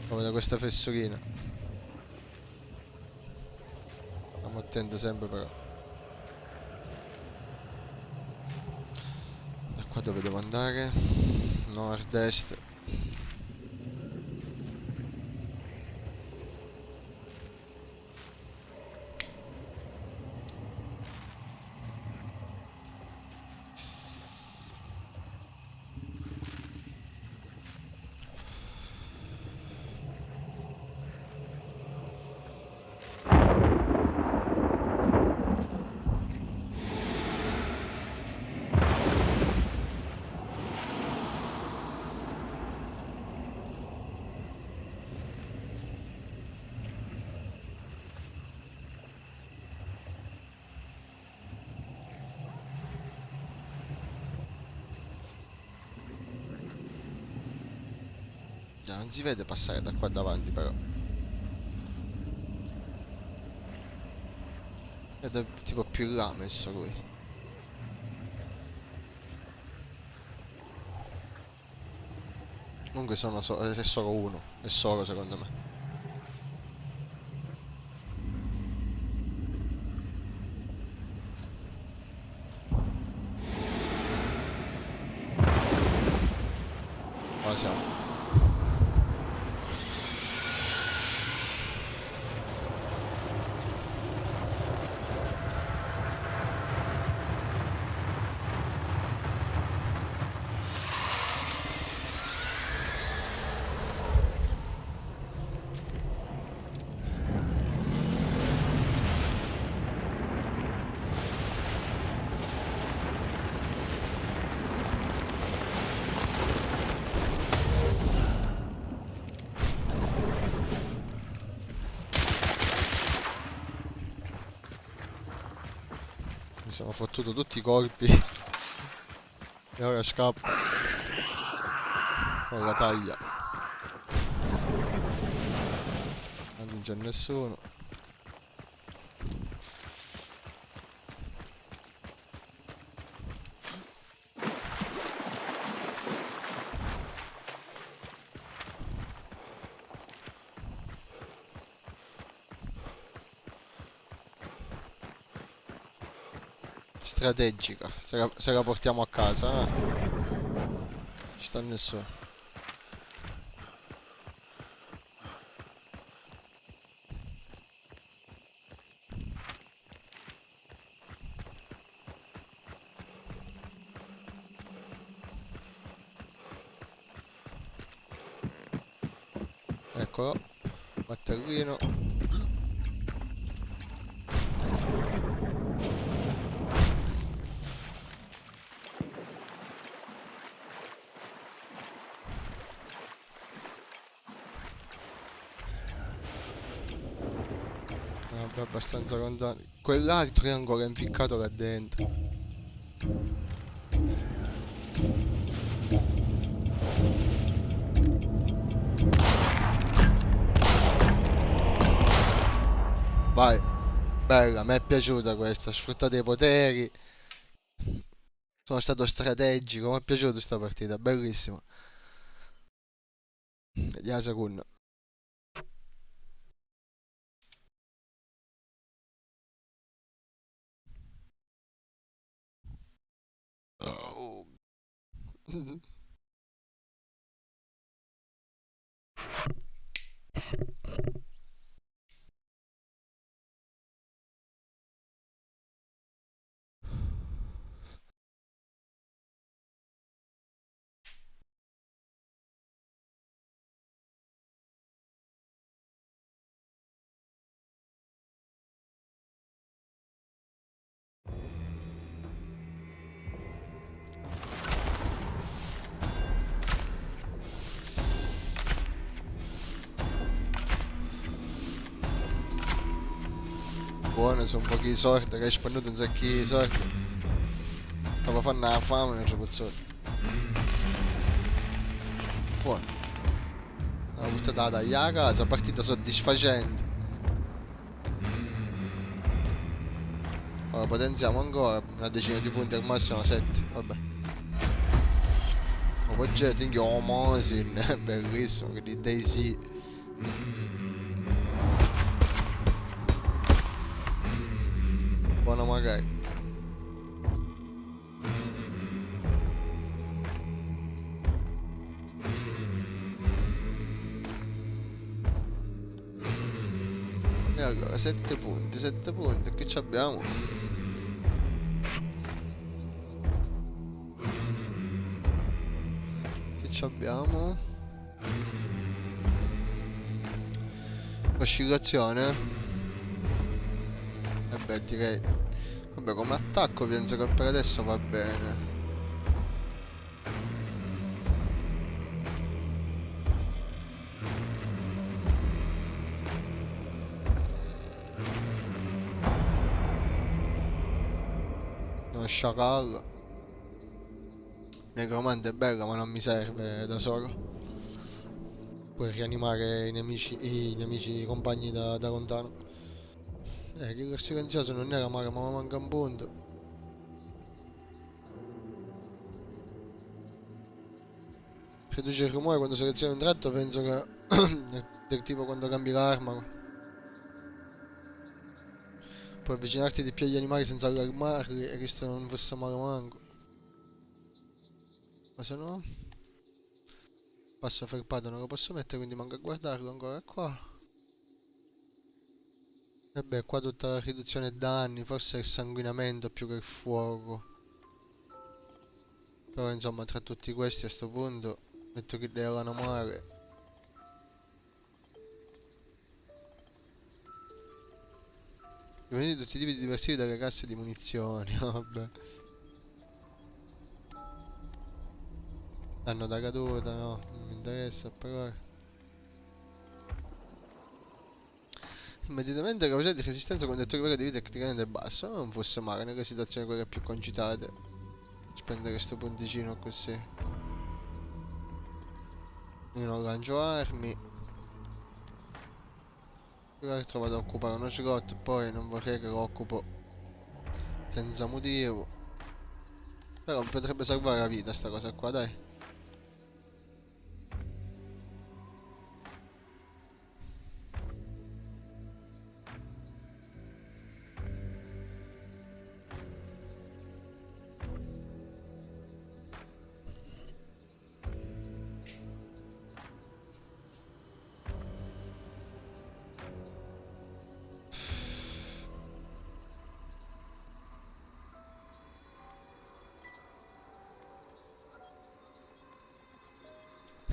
Come da questa fessurina. Stiamo attenti sempre però. Da qua dove devo andare? Nord-est. Non si vede passare da qua davanti però. Vedo tipo più in là messo lui. Comunque è solo uno. È solo secondo me. Qua siamo. Mi sono fottuto tutti i colpi. E ora scappo. Con la taglia. Non c'è nessuno. Strategica. Se la portiamo a casa, eh. Ci sta nessuno. Eccolo. Battellino. Vabbè, abbastanza lontano. Quell'altro è ancora impiccato là dentro. Vai. Bella, mi è piaciuta questa. Sfruttate i poteri. Sono stato strategico. Mi è piaciuta questa partita. Bellissima. Vediamo la seconda. Oh. Buono, sono pochi soldi, che hai spenduto un sacco di soldi. Stavo fanno la fame nel ragazzo. Buono. Una buttata a casa, partita soddisfacente. Ora potenziamo ancora, una decina di punti al massimo, 7, vabbè. Ma poi c'è, tinchio, Mosin, bellissimo, che di Daisy. Buono magari. E allora, 7 punti, che ci abbiamo? Che ci abbiamo? Oscillazione? E beh, direi. Vabbè, come attacco penso che per adesso va bene. Uno sciacallo. Necromante è bella ma non mi serve da solo. Puoi rianimare i nemici, i compagni da lontano. Killer silenzioso non era male, ma mi manca un punto. Riduce il rumore quando selezioni un tratto, penso che è del tipo quando cambi l'arma. Puoi avvicinarti di più agli animali senza allarmarli e questo non fosse male manco. Ma se no... Passo ferpato, non lo posso mettere, quindi manco a guardarlo ancora qua. E beh, qua tutta la riduzione danni, forse il sanguinamento più che il fuoco. Però insomma, tra tutti questi a sto punto, metto che erano male. Venite tutti i tipi diversivi dalle casse di munizioni, vabbè. Danno da caduta, no, non mi interessa però. Immediatamente la capacità di resistenza con dettori veri di vita è criticamente basso, non fosse male nelle situazioni quelle più concitate. Spendere sto punticino così. Io non lancio armi. Però ho trovato a occupare uno slot, poi non vorrei che lo occupo senza motivo. Però mi potrebbe salvare la vita sta cosa qua, dai.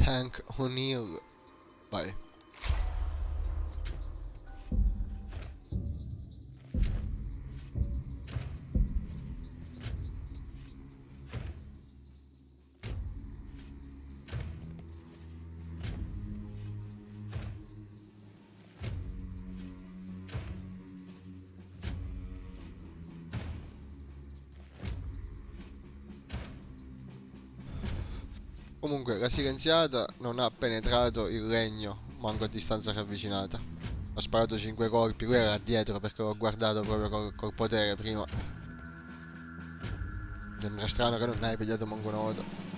Hank O'Neill. Vai. Comunque la silenziata non ha penetrato il legno, manco a distanza ravvicinata. Ha sparato 5 colpi, lui era dietro perché l'ho guardato proprio col potere prima. Mi sembra strano che non hai pigliato manco una volta.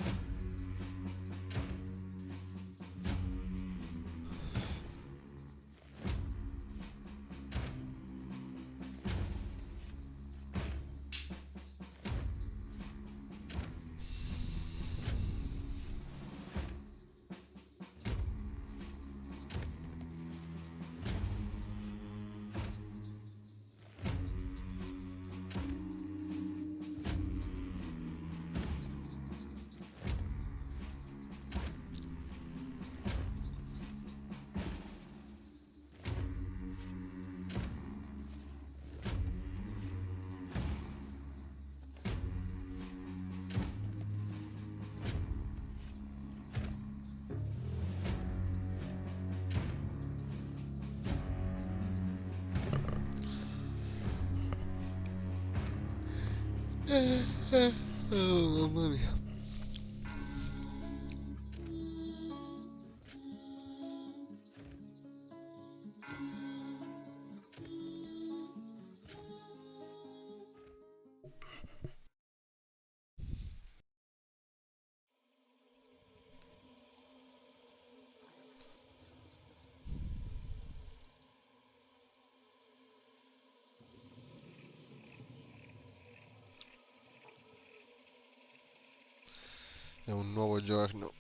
Oh, mamma mia. È un nuovo giorno.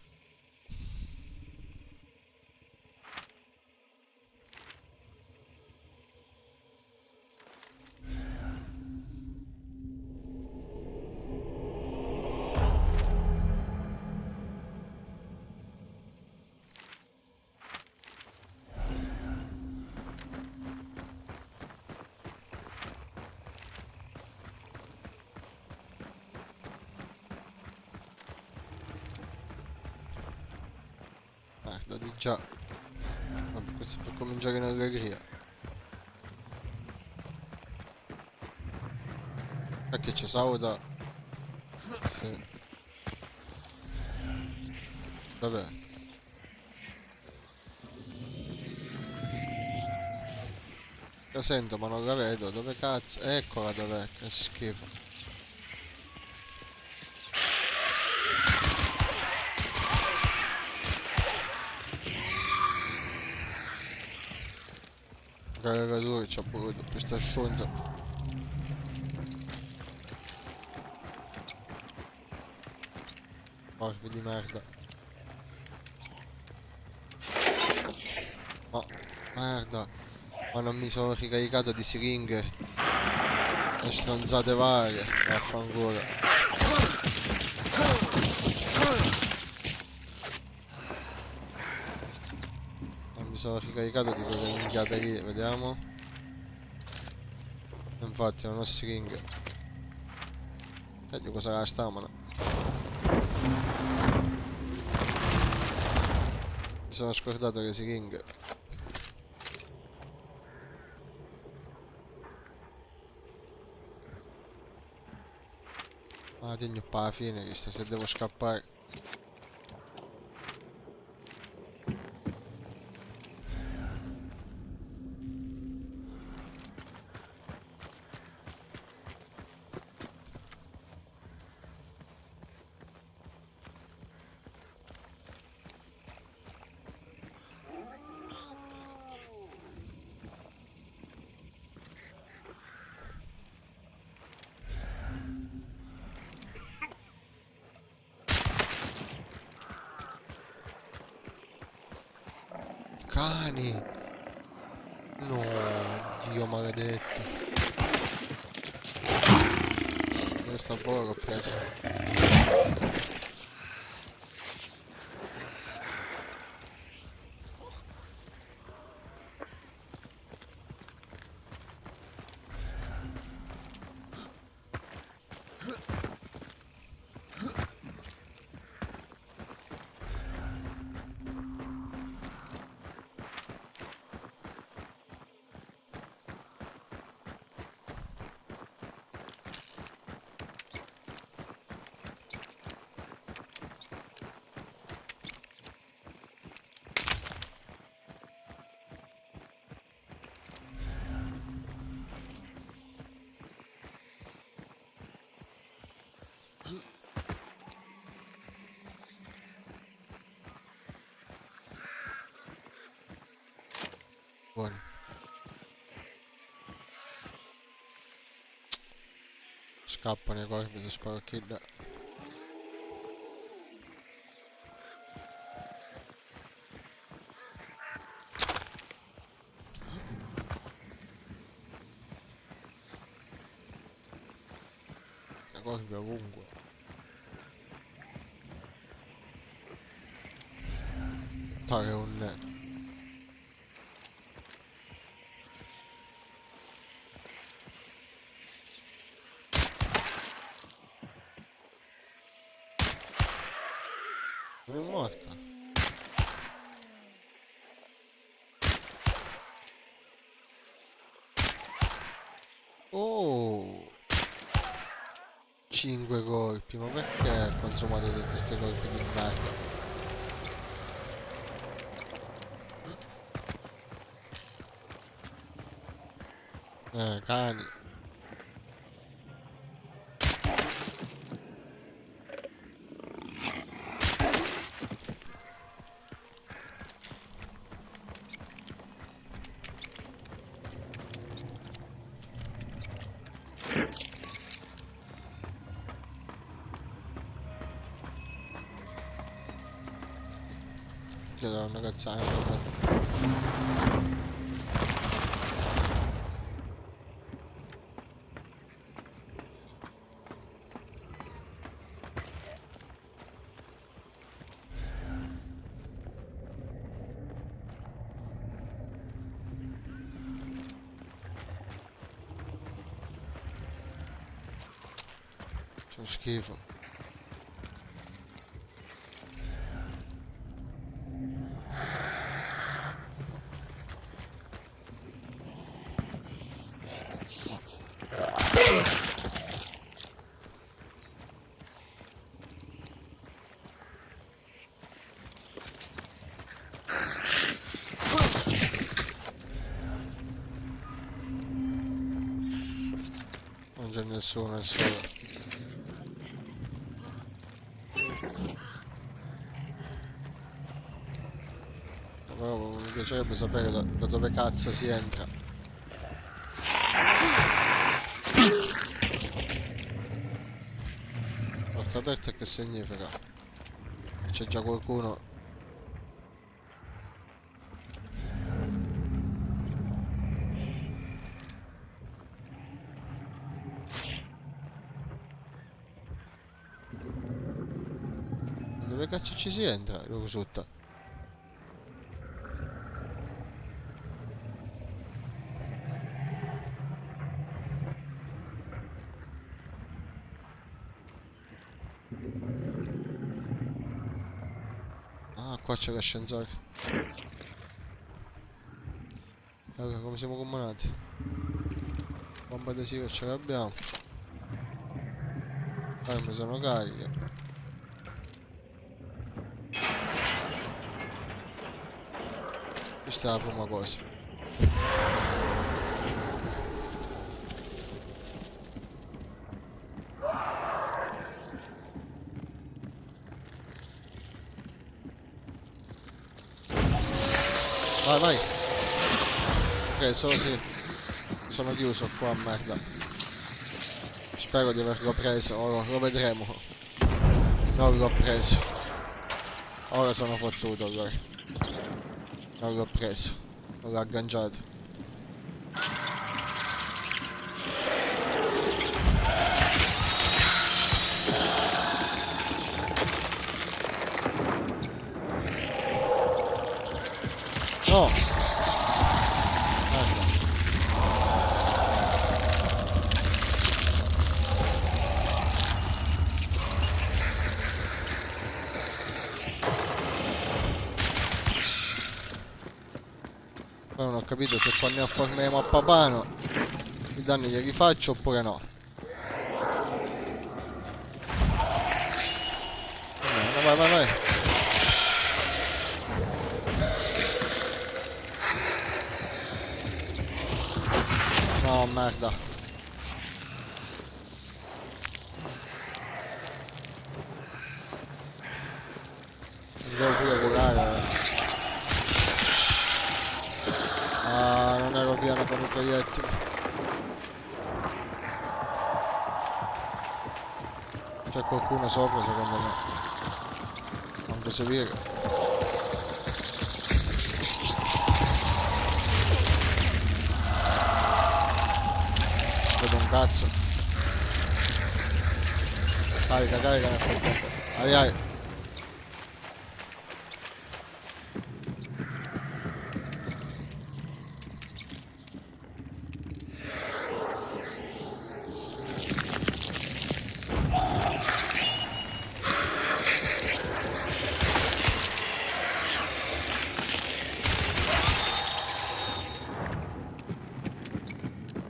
Guarda di già. Vabbè, questo è per cominciare in allegria. Che c'è Sauda. Sì. Vabbè. La sento ma non la vedo, dove cazzo? Eccola dov'è, che schifo. Caricatore c'ha voluto, questa sciunza. Morbi di merda. Oh, merda. Ma non mi sono ricaricato di siringhe. E stronzate varie. Vaffanculo. Non mi sono ricaricato di quelle minchiate lì, vediamo. Infatti non ho siringhe. Senti cosa la stamina. Mi sono scordato le siringhe. Ah, tegno pa' alla fine, visto se devo scappare. Cani! No, Dio maledetto. Questo povero l'ho preso. Buono. Scappano i corpi se sparo kill. I corpi ovunque. Fare un... Non è morta. Oh! 5 colpi, ma perché ha consumato tutti questi colpi di merda? Cani. C'è una cazzata. C'è schifo. c'è nessuno, è solo. Però mi piacerebbe sapere da dove cazzo si entra. Porta aperta che significa? C'è già qualcuno. Dove cazzo ci si entra? Lo risulta. Ah, qua c'è l'ascensore. Allora, come siamo combinati? Bomba adesiva ce l'abbiamo. Armi sono cariche. Questa è la prima cosa. Vai, vai. Ok, solo sì. Sono chiuso qua, merda. Spero di averlo preso, ora lo vedremo. Non l'ho preso. Ora sono fottuto allora. Non l'ho preso. Non l'ho agganciato. No! Merda. Poi non ho capito se quando ne afformiamo a Papano i danni glieli faccio oppure no. No, vai, vai, vai. No, merda. Mi devo pure curare. Ah, non ero pieno con i proiettili. C'è qualcuno sopra secondo me. Non posso dire. Vedo un cazzo. Carica, carica nel frattempo. Ai ai.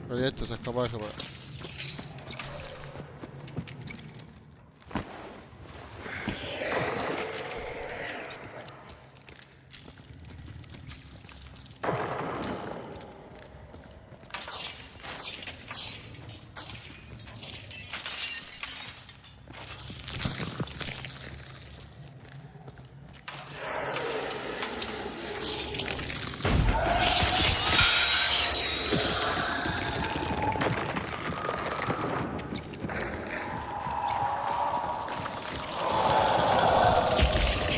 Proietto si è capace però.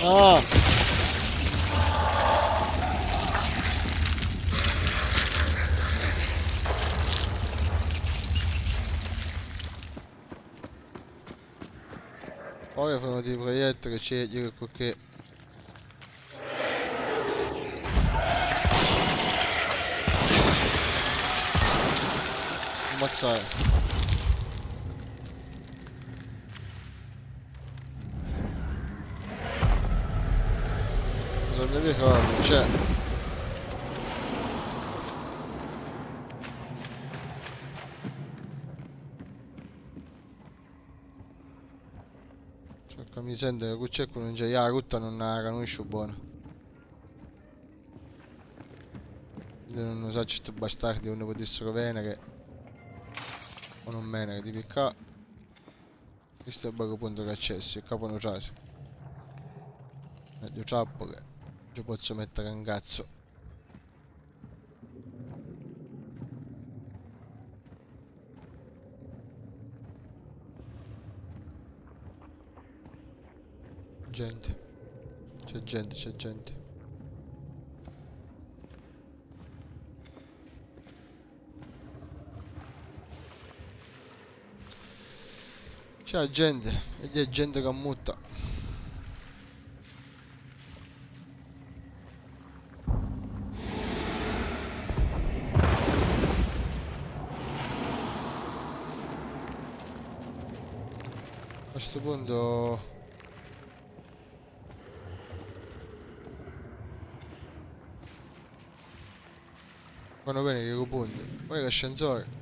Ah! Ora fanno dei proiettili che c'è io che ammazzare. Bisogna dire che non c'è. Cerca mi sente che qui c'è quello non c'è. La rotta non la conosco buono. Io non so questi bastardi non potessero venire. O non meno che di picca. Questo è il poco punto che accesso, il capo non c'è. Meglio ciappo che ci posso mettere un cazzo. Gente. C'è gente, c'è gente. C'è gente. E c'è gente che ammutta. A questo punto... vanno bene che punti. Poi l'ascensore.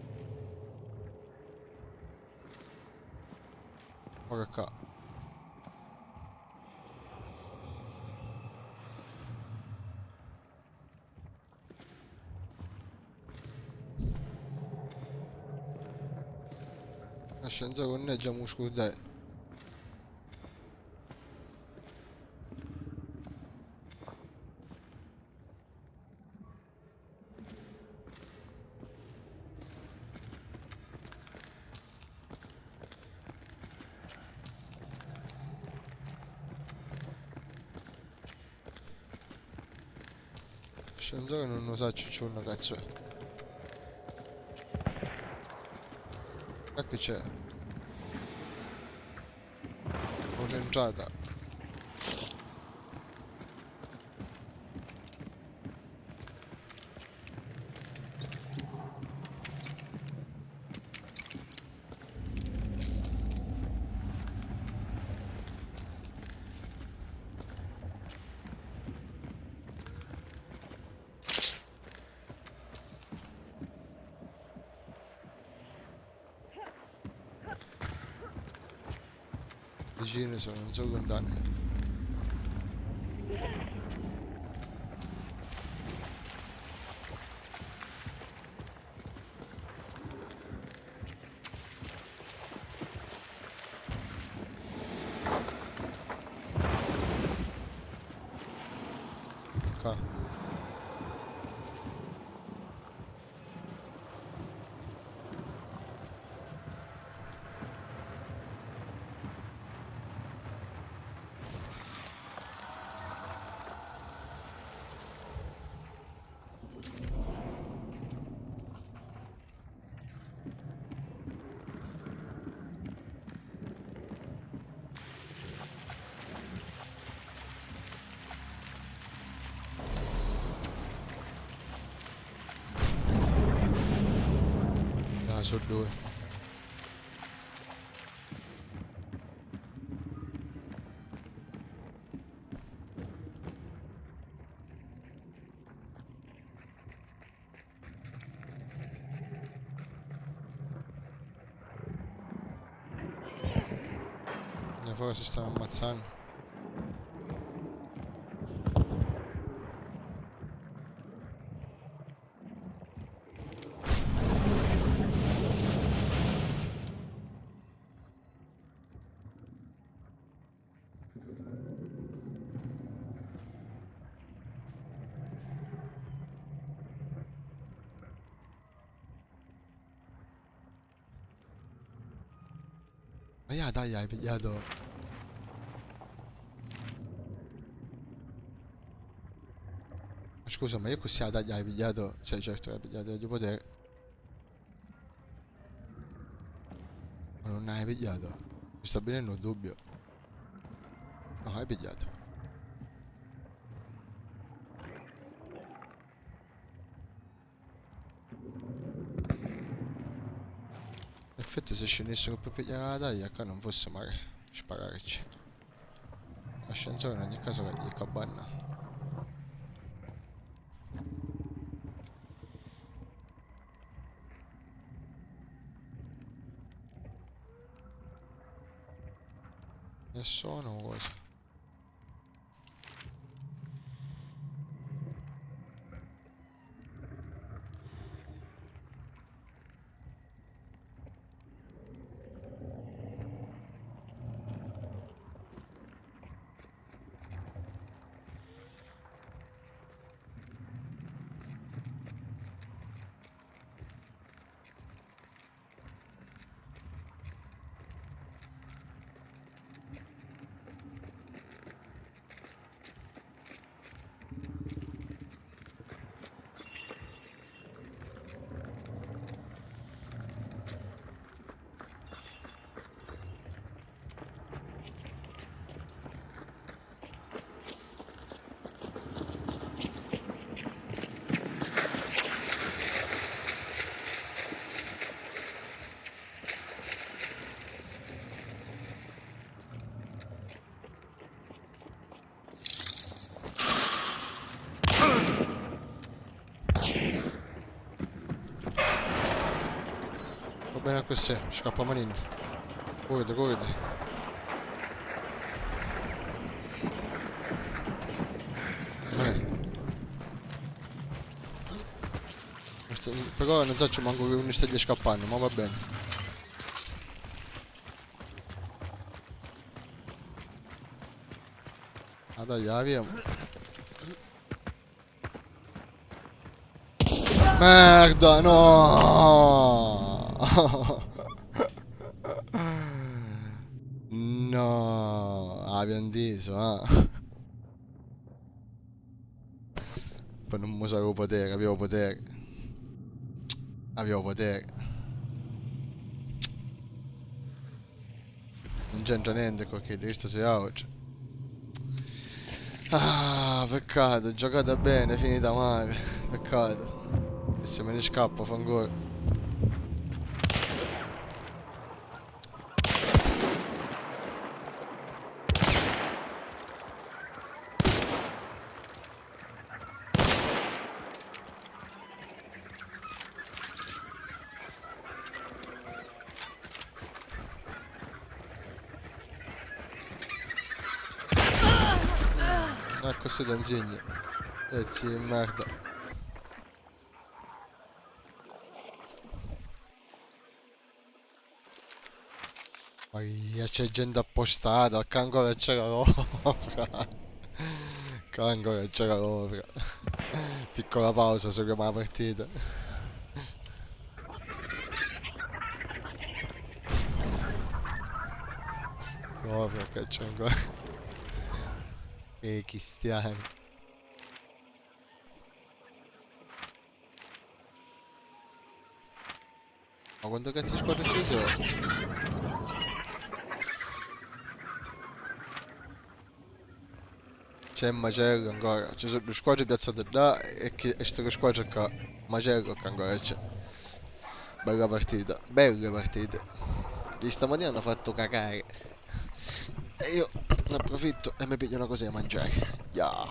Ma che qua. L'ascensore non è già muscolo dai. L'ascensore non lo sa c'è una cazzo è. E qui c'è. Concentrata. Vicine sono, non so lontane. Qua. Ah, sono due. E fuori si stanno ammazzando. Ma ja, dai, hai pigliato. Ma scusa, ma io così dai, hai pigliato. Cioè, certo che hai pigliato di potere. Ma non hai pigliato. Mi sta venendo un dubbio. No, hai pigliato. In effetti se scendessero per pigliare la taglia qua non fosse male spararci. L'ascensore in ogni caso che gli cabanna. E sono cosa? bene così, scappa manino. Correte, correte. Però non so manco che uno stia scappando, ma va bene. Ah dai, la via. Merda, no! No, abbiamo diso, Poi non mi usato potere, avevo potere. Avevo potere. Non c'entra niente con che questo sei oggi. Ah, peccato, giocata bene, finita male. Peccato. E se me ne scappo, fa ancora. Ah, questo è danzigno. Pezzi di merda. Ma c'è gente appostata, che ancora c'è la rovra. Che ancora c'è la rovra. Piccola pausa, seguiamo la partita. Rovra che c'è ancora. E cristiani. Ma quanto cazzo di squadre ci sono? C'è macello ancora, ci sono due squadre piazzate là e queste squadre qua, macello che ancora c'è. Bella partita, belle partite. Di stamattina hanno fatto cacare. E io ne approfitto e mi piglio una cosa da mangiare. Yeah.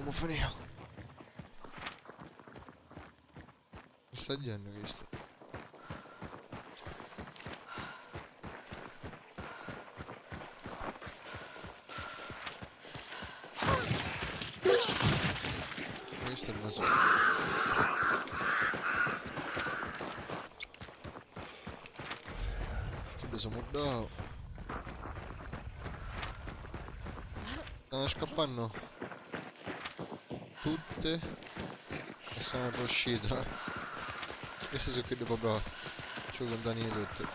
comofonio. Mi sta dicendo che sta. Questo è il naso. Che siamo bravo. Stanno scappando tutte e sono riuscito. Queste sono quelle proprio ci contani di tutte.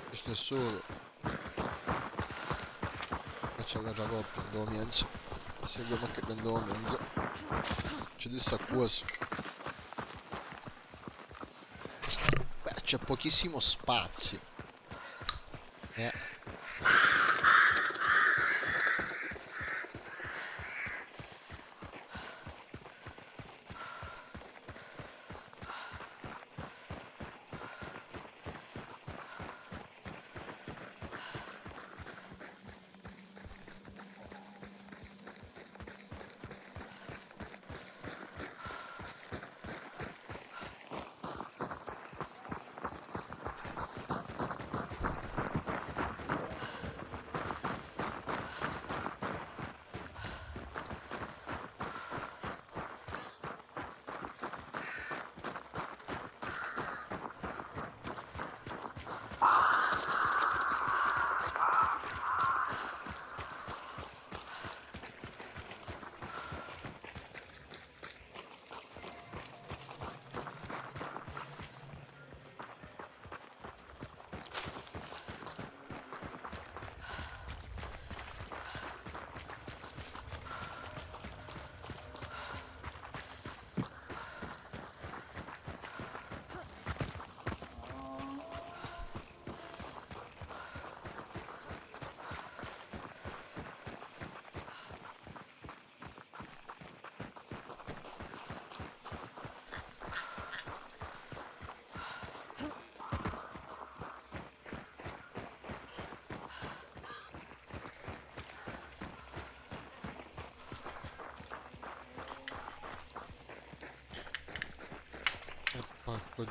Questo è solo. Faccio la coppia, andiamo mezzo. Seguiamo anche andiamo mezzo. C'è di sta cosa. Beh, c'è pochissimo spazio. Porco.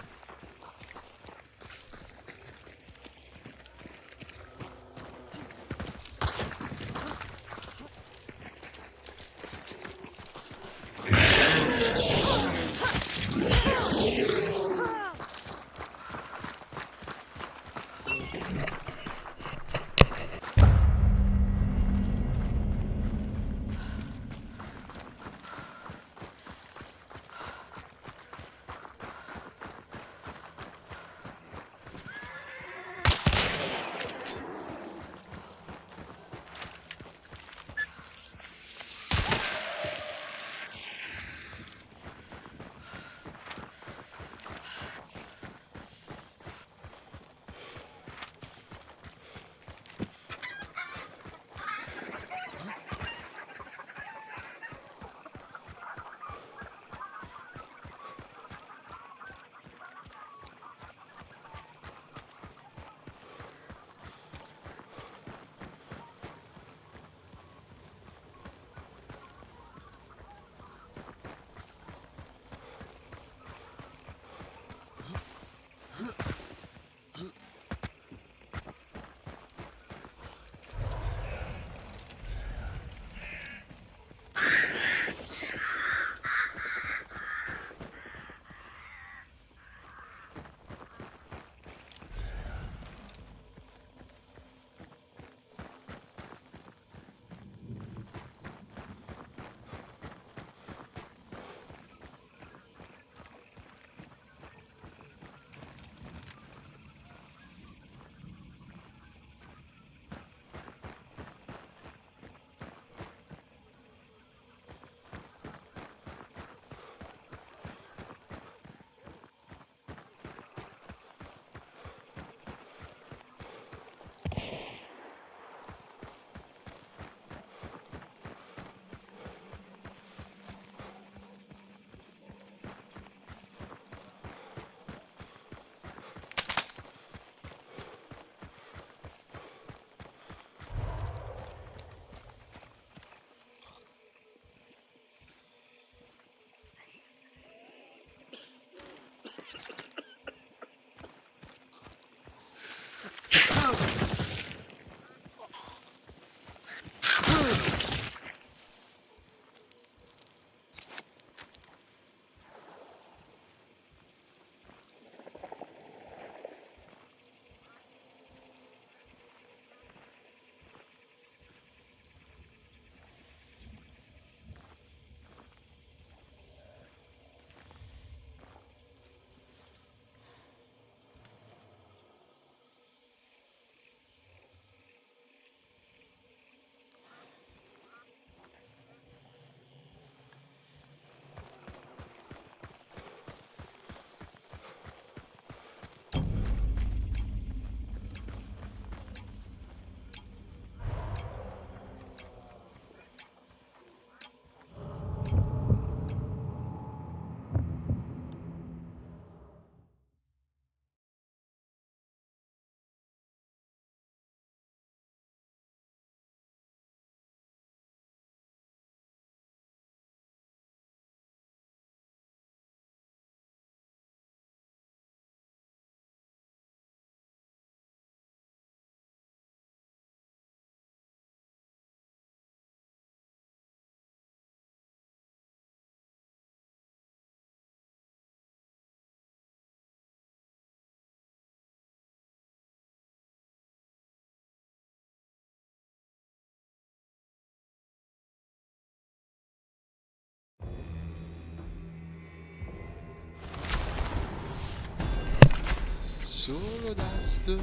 Solo dust.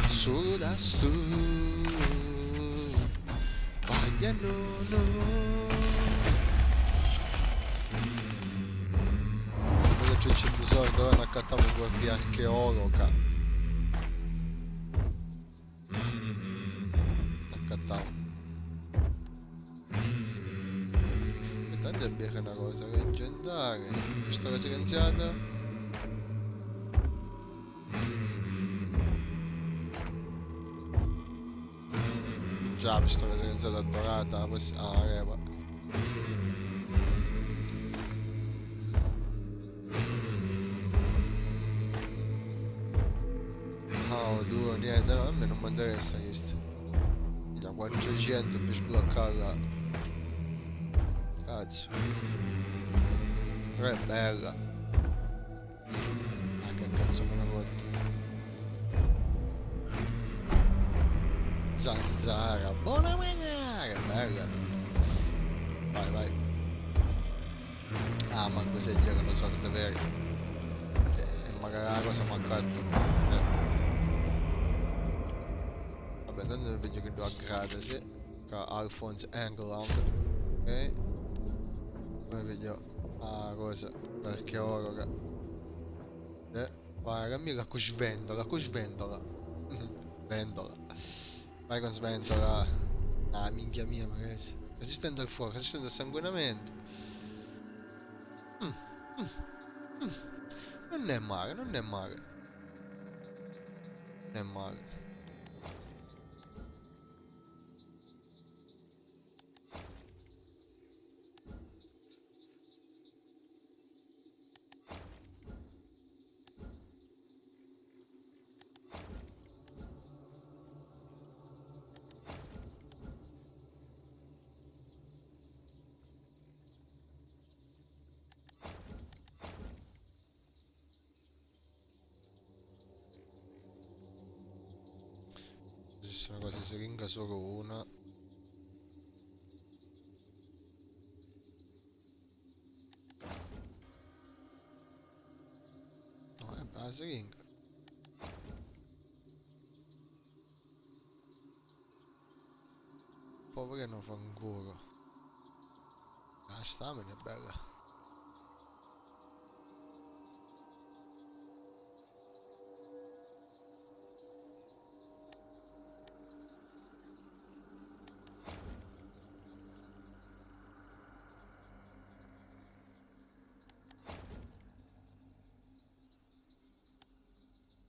Solo dust. Vogliono no. Perché c'è di solito non accattiamo qualche archeologa. Accattiamo. E tanto è bene una cosa leggendaria. Questa cosa scienziata. Già, questa cosa scienziata adorata. Reva. Oh, duro, niente, no, a me non mi interessa questo. Da 400 per sbloccarla. Cazzo. Però è bella. Ah, che cazzo me l'ha fatto? Zanzara, buona mangiare, che bella. Vai, vai. Ah, ma cos'è dire una sorte vera? E magari la cosa mancato. Vabbè, tanto vedo che lo aggrada, sì. Tra Alphonse England. Ok. Poi vedo la cosa. L'archeologa. Vai, cammina con sventola, con sventola. Sventola. Vai con sventola. Ah, minchia mia, magari. Resistente al fuoco, resistente al sanguinamento. Mm, mm, mm. Non è male, non è male. Non è male. Esiste una cosa di siringa solo una. No, è la siringa. Povero non fa ancora. La stamina è bella.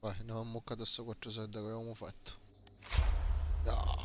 Vai, ne ho muccato sto 4 soldi che avevamo fatto. Ah.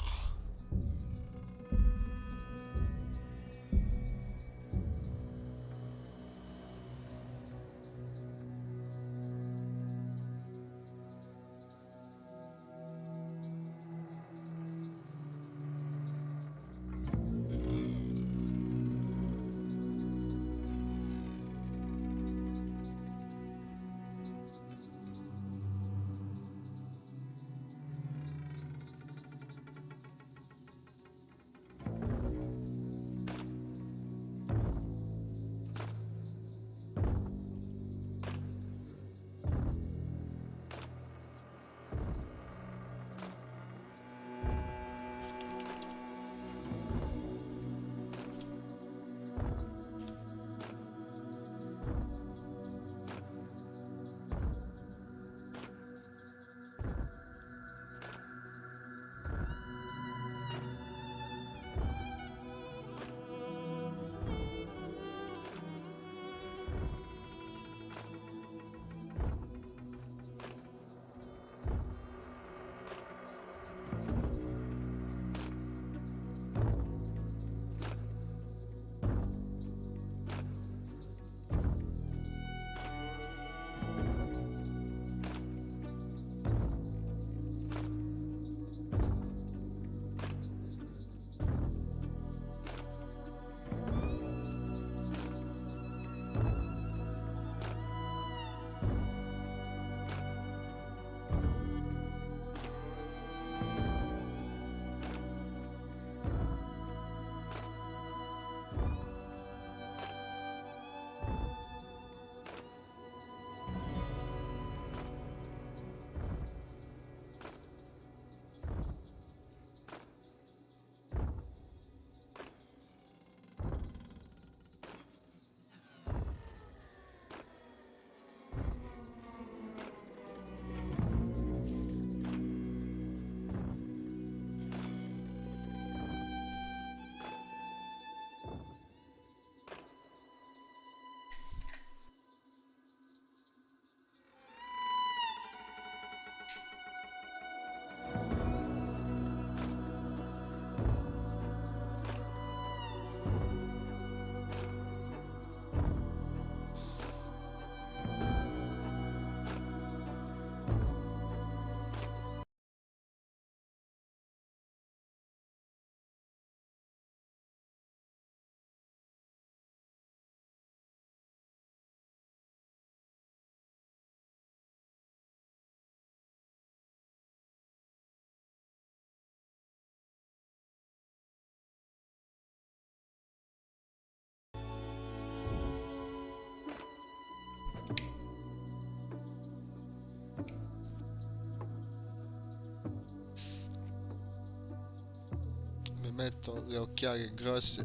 metto le occhiaie grosse.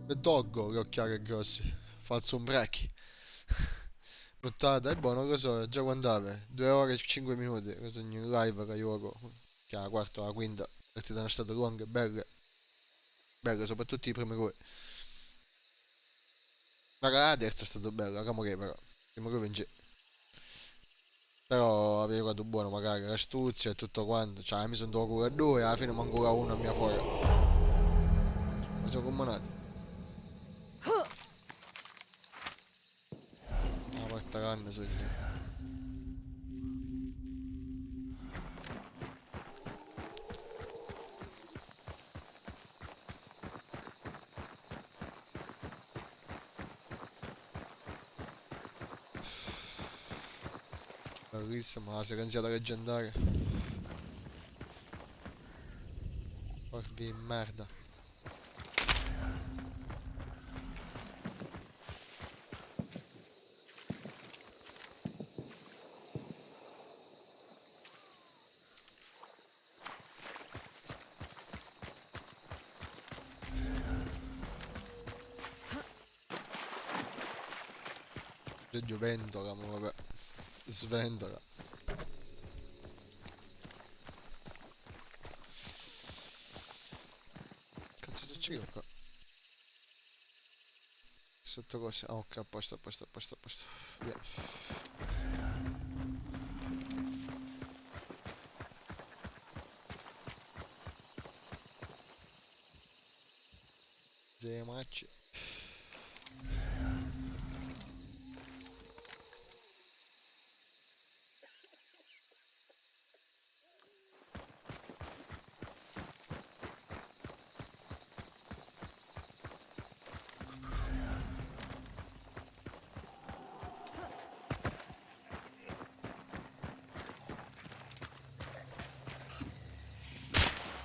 Le tolgo le occhiaie grosse. Faccio un break. Nottata, è buono, non lo so, già quant'ave? 2 ore e 5 minuti, questo in live che io hago, che è la quarta o la quinta, perché sono state lunghe, belle, soprattutto i primi due. La terza è stata bella, come che però, il primo che vince. Però avevo guardato buono magari, l'astuzia e tutto quanto, cioè mi sono dato culo a due e alla fine manco la una a mia fuori. Mi sono combinato. La porta canne sogno. Bellissima, la sequenziata leggendaria. Porvi merda. Giorgio ventola, ma vabbè. Sventola. Cazzo c'è qua? Sotto cosa? Ah, ok, a posto, a posto, a posto, a posto. Via. Zemacci.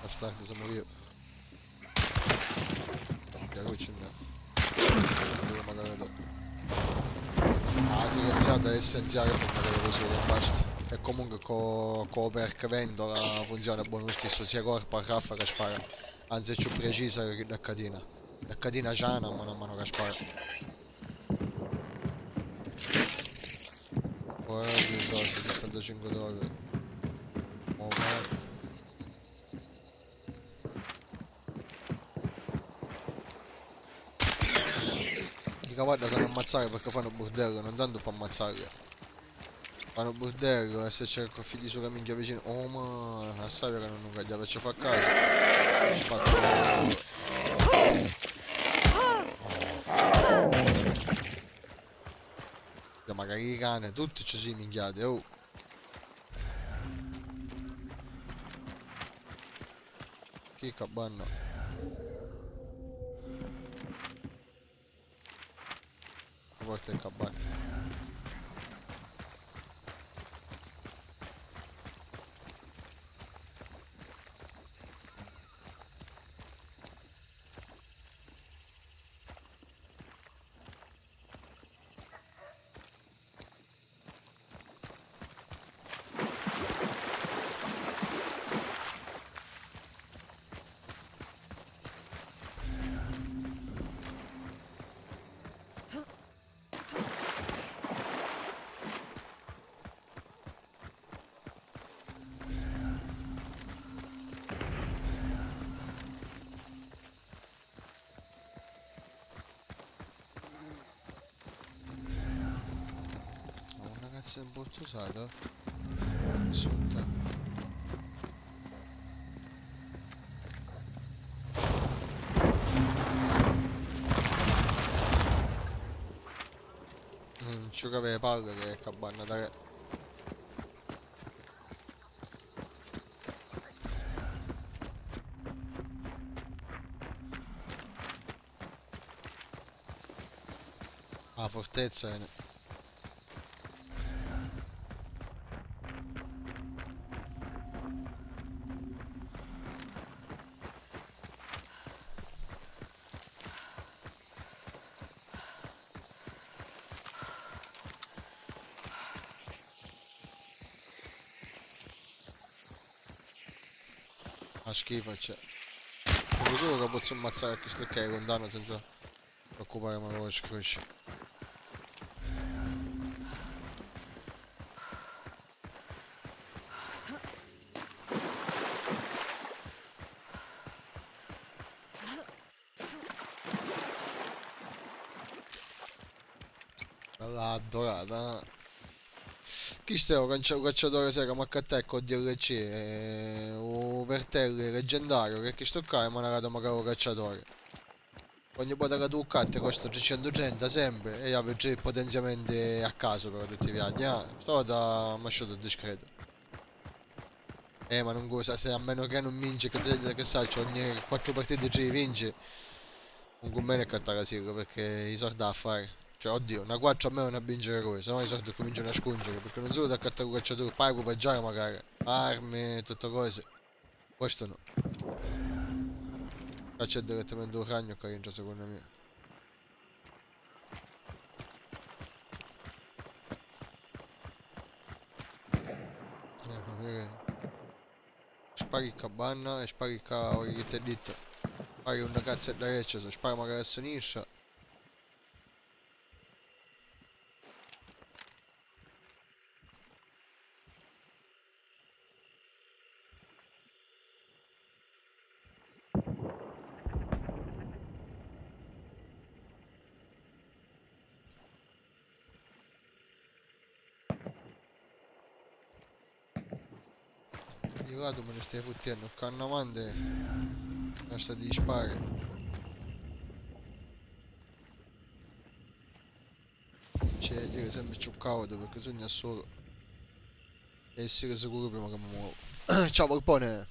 Bastardo, siamo io. Che lui ce n'è. Quello magari dopo. La silenziata è essenziale per magari così che basta. E comunque con perk ventola funziona buono lo stesso, sia corpo a raffa che spara. Anzi è più precisa che la catena. La catena ciana mano a mano che spara. Ora di soldi, 75 dollari. Oh, merda. I cavalli sanno ammazzare perché fanno bordello, non tanto per ammazzarli. Fanno bordello e se c'è quel figlio sulla minchia vicino. Oh ma sai che non gagliava ci fa caso. Spacco. Magari i cani, tutti ci si minchiate, oh. Che cabana. A volte è cabana. Ragazzi è molto usato. Sotto. Non ci capivo palle che è cabana da che. La fortezza è. Fa schifo c'è. Vedo solo che posso ammazzare a questo ok con danno senza preoccupare ma lo scruscio. Bella adorata. Chi stiamo cacciatore sega ma che te con DLC o Vertelli leggendario che sto qua e mi ha dato magari cacciatore. Ogni volta che tu catti costa 330 sempre e io avevo già il potenziamento a caso per tutti i viaggi. Stavolta mi ha lasciato discreto. Ma non cosa, se a meno che non vince che sai, ogni 4 partite ci vince, non conviene cattare Sirlo perché i soldi da fare. Cioè, oddio, una 4 a me non a vincere cosa, se no i soldi cominciano a scungere, perché non solo da cattare un cacciatore, pago per giocare magari, armi, tutte cose. Questo no. Caccia direttamente un ragno che rientra secondo me. Spari il cabanna e spari il che dito. Spari una cazzo da reccia, se spari magari a sinistra. Di lato me ne stai fottendo, cannamante. Basta di spari. Cioè, io sempre c'ho cauto perché sogno solo. E essere sicuro prima che mi muovo. Ciao Volpone!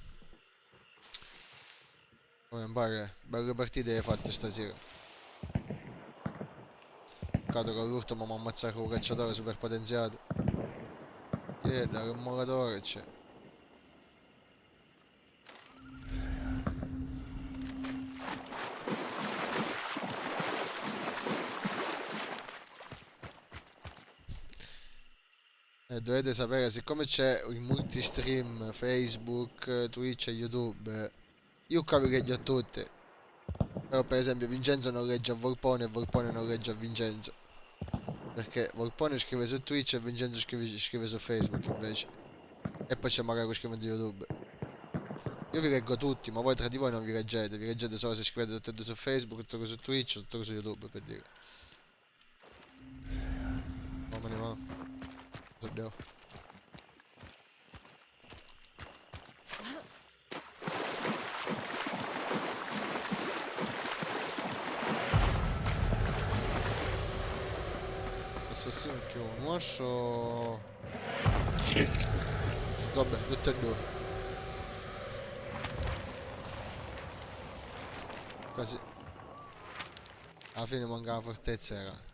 Come pare, belle partite hai fatte stasera. Peccato che all'ultimo mi ha ammazzato con un cacciatore super potenziato. Dare un moratore c'è. Dovete sapere, siccome c'è il multistream Facebook, Twitch e YouTube, io capireggio a tutte. Però per esempio Vincenzo non legge a Volpone e Volpone non legge a Vincenzo. Perché Volpone scrive su Twitch e Vincenzo scrive su Facebook invece. E poi c'è magari lo schermo di YouTube. Io vi leggo tutti, ma voi tra di voi non vi leggete solo se scrivete tutte e due su Facebook, tutte cose su Twitch, tutte cose su YouTube per dire. Mamma mia, ma. Oddio. Assassino che un moscio. Vabbè, tutte e due. Quasi. Alla fine manca la fortezza era.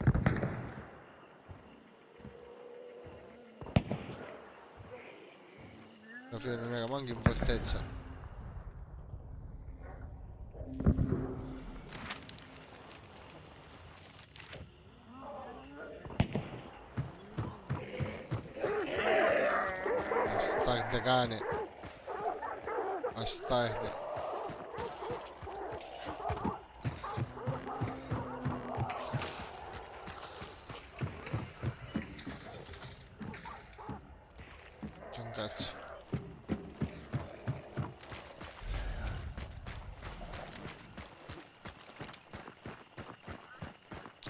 Alla fine non era manca in fortezza. Bastardo cane. Bastardo. C'è un cazzo.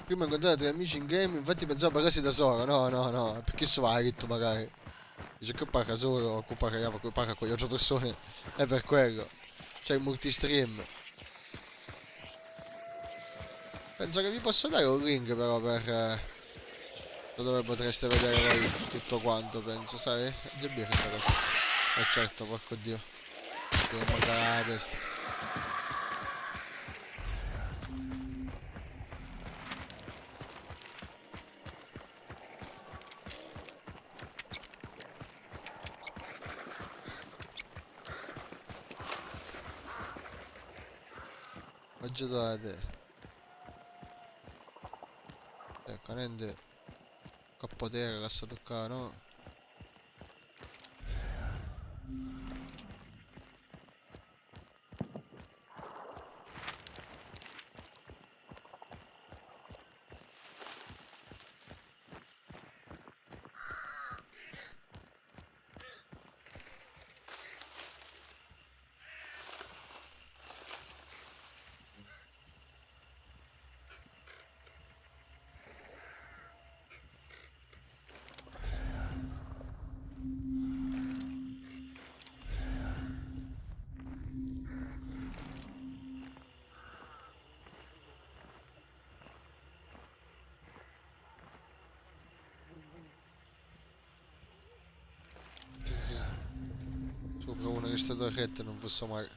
Prima ho incontrato tre amici in game, infatti pensavo parlassi da solo. No, no, no, perché so va ritmo magari. Dice che parla solo, che parla con le altre persone. È per quello. C'è il multistream. Penso che vi posso dare un link però per da dove potreste vedere voi tutto quanto, penso, sai? È già bene questa cosa. Certo, porco dio. Devo mancare la testa. Mangiate. Ecco, niente. Cappotere che sta toccando, no? queste torrette non fosse mai...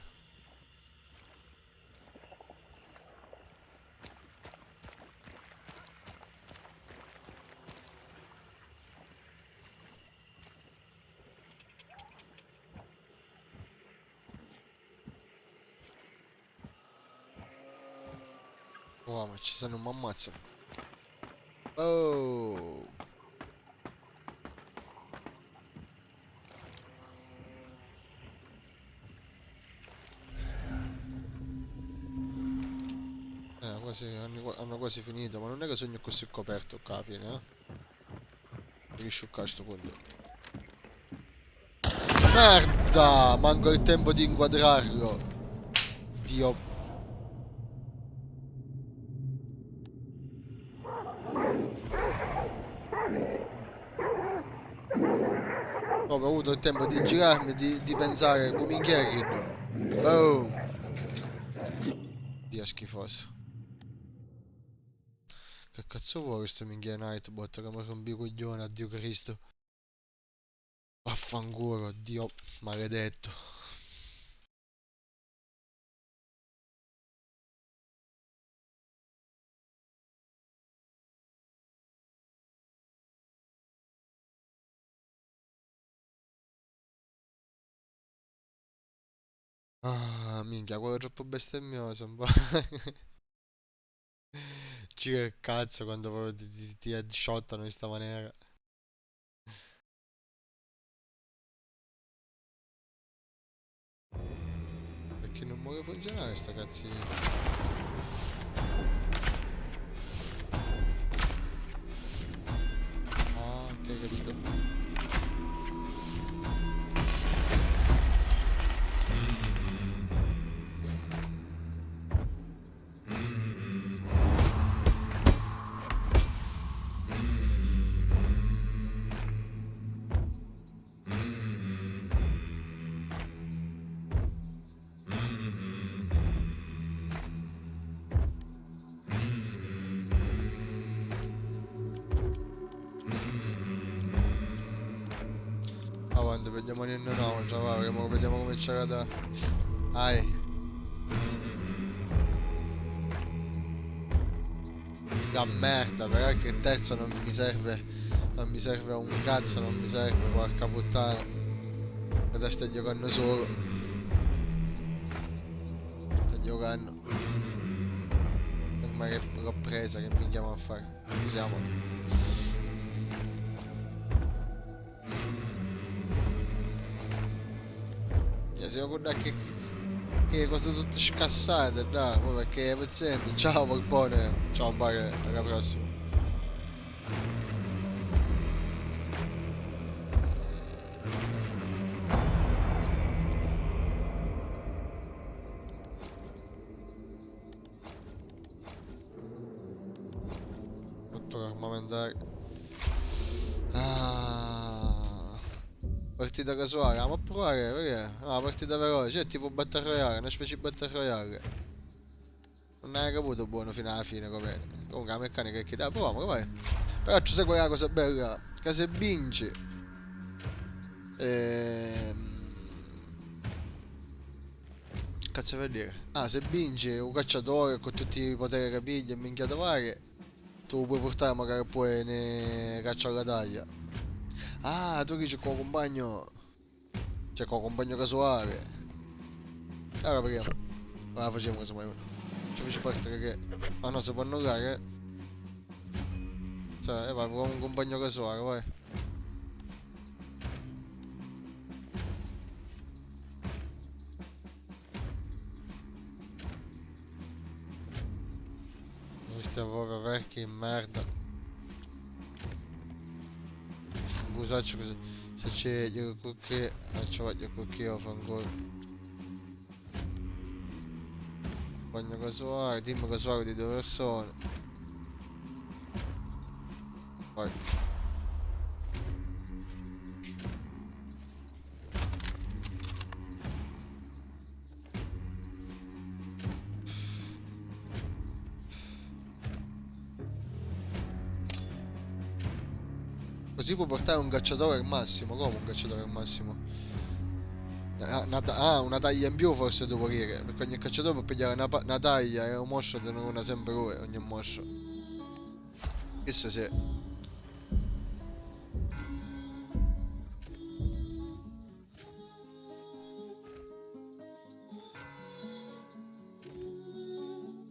Oh, ma ci sono un ammazzo. Oh! Quasi, hanno quasi finito, ma non è che sogno così coperto qua alla fine, eh? Devi sciuccare sto punto. Merda! Manco il tempo di inquadrarlo. Dio. Proprio ho avuto il tempo di girarmi, di pensare come minchia. Boom! Dio schifoso. Che cazzo vuoi questo minchia Nightbot che mi rompi i coglioni, addio Cristo. Vaffanculo, Dio maledetto. Ah, minchia, quello è troppo bestemmioso, un po'. Gira il cazzo quando proprio ti headshottano in sta maniera. Perché non vuole funzionare sta cazzina. Ah, ok, capito. Avanti, vediamo il no, già va, vediamo come c'era da... Ai. La merda, peraltro il terzo non mi serve. Non mi serve un cazzo, non mi serve, porca puttana. Ora sta giocando solo. Sta giocando. Ormai che l'ho presa, che mi chiamo a fare. Siamo. Cioè, siamo con che cose tutte scassate, dai, poi perché paziente, ciao Borbone, ciao un bacio, alla prossima. Tutto armamentare. Ah, partita casuale, andiamo a provare, perché? Ah, partita veloce, è tipo Battle Royale, una specie di Battle Royale. Non hai caputo buono fino alla fine come. Comunque la meccanica è che dai, proviamo, vai. Però ci sai qual è la cosa bella? Che se vinci. Cazzo per dire? Ah, se vinci un cacciatore con tutti i poteri che piglia e minchiate varie, tu puoi portare magari poi ne caccia alla taglia. Ah, tu dici con compagno. Cioè con compagno casuale. Allora perché? Ah, facciamo cosa mai uno. Ci faccio parte che. Ah no, si può annullare. Cioè, vai, con un compagno casuale, vai. Mi stiamo proprio vecchi in merda. Scusaccio così. Se c'è il cookie, ci voglio il cookie o fanculo. Compagno casuale, team casuale di 2 persone. Vai. Così puoi portare un cacciatore al massimo, come un cacciatore al massimo? Una taglia in più forse devo dire, perché ogni cacciatore può pigliare una taglia e un moscio te ne una sempre lui, ogni moscio. Questo sì.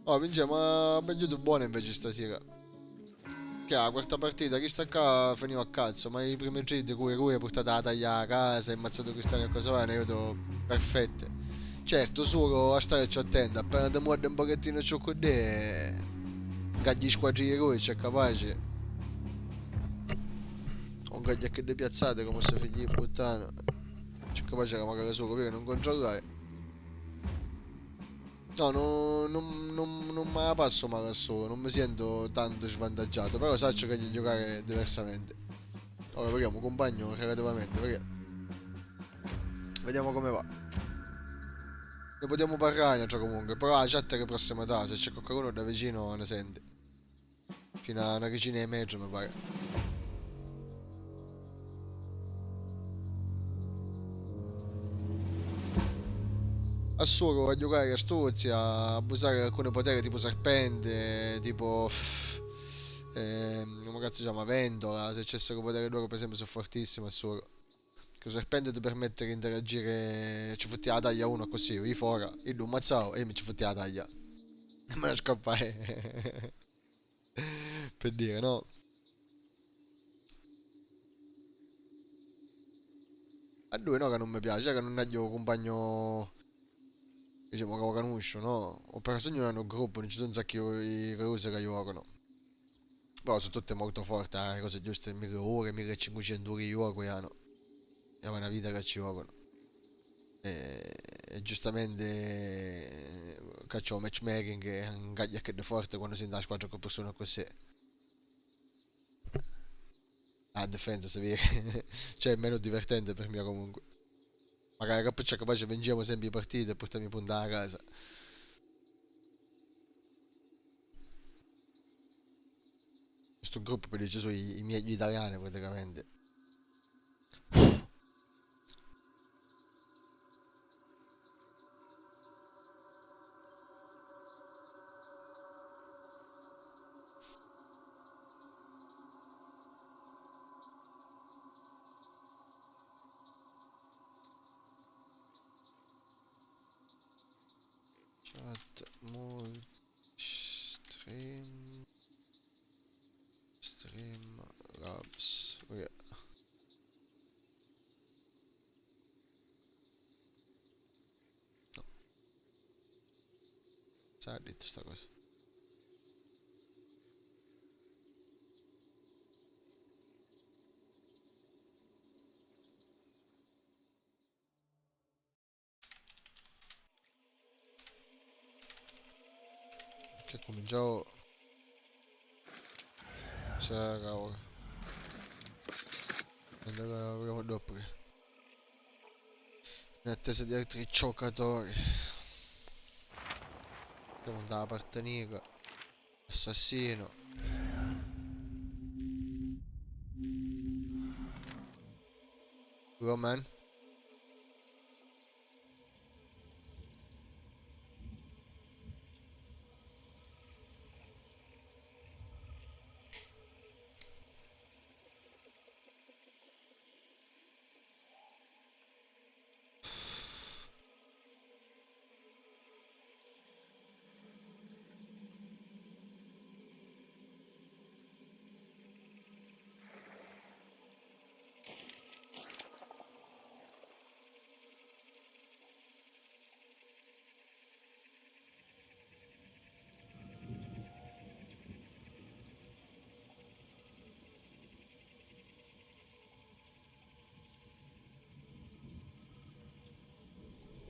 Oh, vinciamo a Belluto buono invece stasera. Che la quarta partita, chi sta qua finiva a cazzo, ma i primi giri di cui lui ha portato la taglia a casa, ha ammazzato Cristiano e cose varie, io vedo perfette. Certo, solo a starci attento, appena ti muorde un pochettino ciò qui, gagli squadri lui, c'è capace. Un gaglia che le piazzate come se figli di puttana. C'è capace che magari solo per non controllare. No, non me la passo male al solo, non mi sento tanto svantaggiato, però saccio che gli giocare diversamente. Ora vediamo, compagno relativamente, perché vediamo come va. Ne potremo parlare, cioè comunque, però la chat è che prossima età, se c'è qualcuno da vicino ne sente. Fino a una decina e mezzo mi pare. Assurdo a giocare a stuzzi, a abusare di alcuni poteri tipo serpente, tipo... come cazzo si chiama? Ventola, se c'essero poteri loro per esempio sono fortissimo, assurdo. Che il serpente ti permette di interagire, ci fotti la taglia uno così, io fuori, io lo ammazzavo e io mi ci fotti la taglia. E me la scappare. Per dire, no? A lui no che non mi piace, che non è il mio compagno, diciamo, che lo conosco, no? Ho per sogno hanno un gruppo, non ci sono un sacco di cose che giocano. Però sono tutte molto forti, cose giuste, 1000 ore, 1500 ore di gioco hanno. È una vita che ci giocano. E giustamente caccio matchmaking e un gaglio che è forte quando si indà squadra con persone così. A difesa se vede. Cioè è meno divertente per me comunque. Magari che c'è capace vinciamo sempre le partite e portiamo i punti a casa. Questo gruppo per dice sono i miei gli italiani praticamente. Chat, stream, stream, labs. Ok. No, sa detto sta cosa. Che cominciavo. C'era ora. Allora avremo dopo. In attesa di altri giocatori. Andiamo dalla parte nera. Assassino. Roman.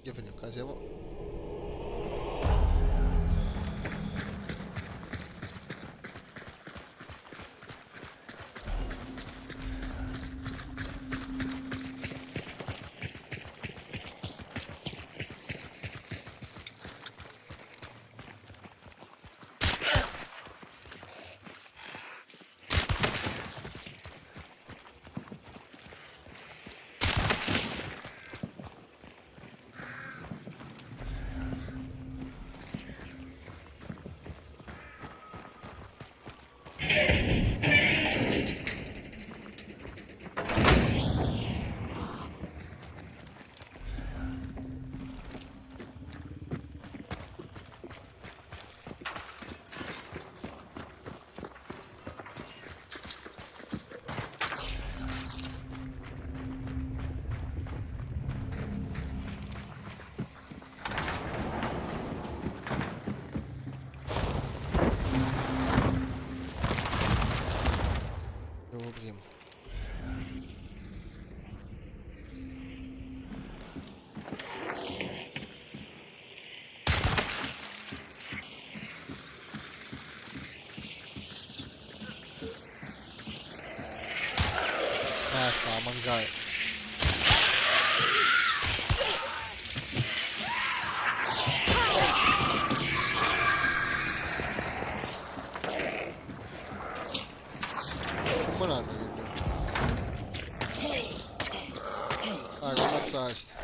Io fino a casa siamo. caricare. Come l'hanno che ah, come ammazzaste?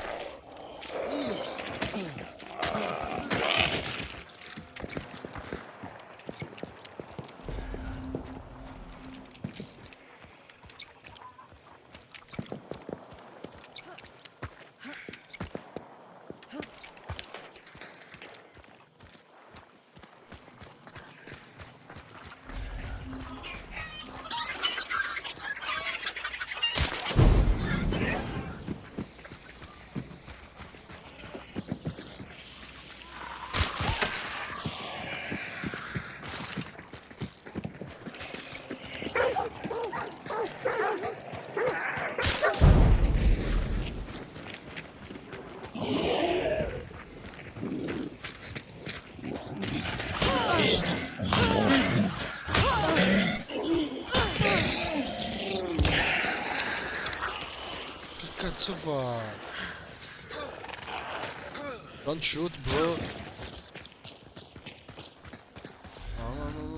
Che cazzo fa? Don't shoot, bro.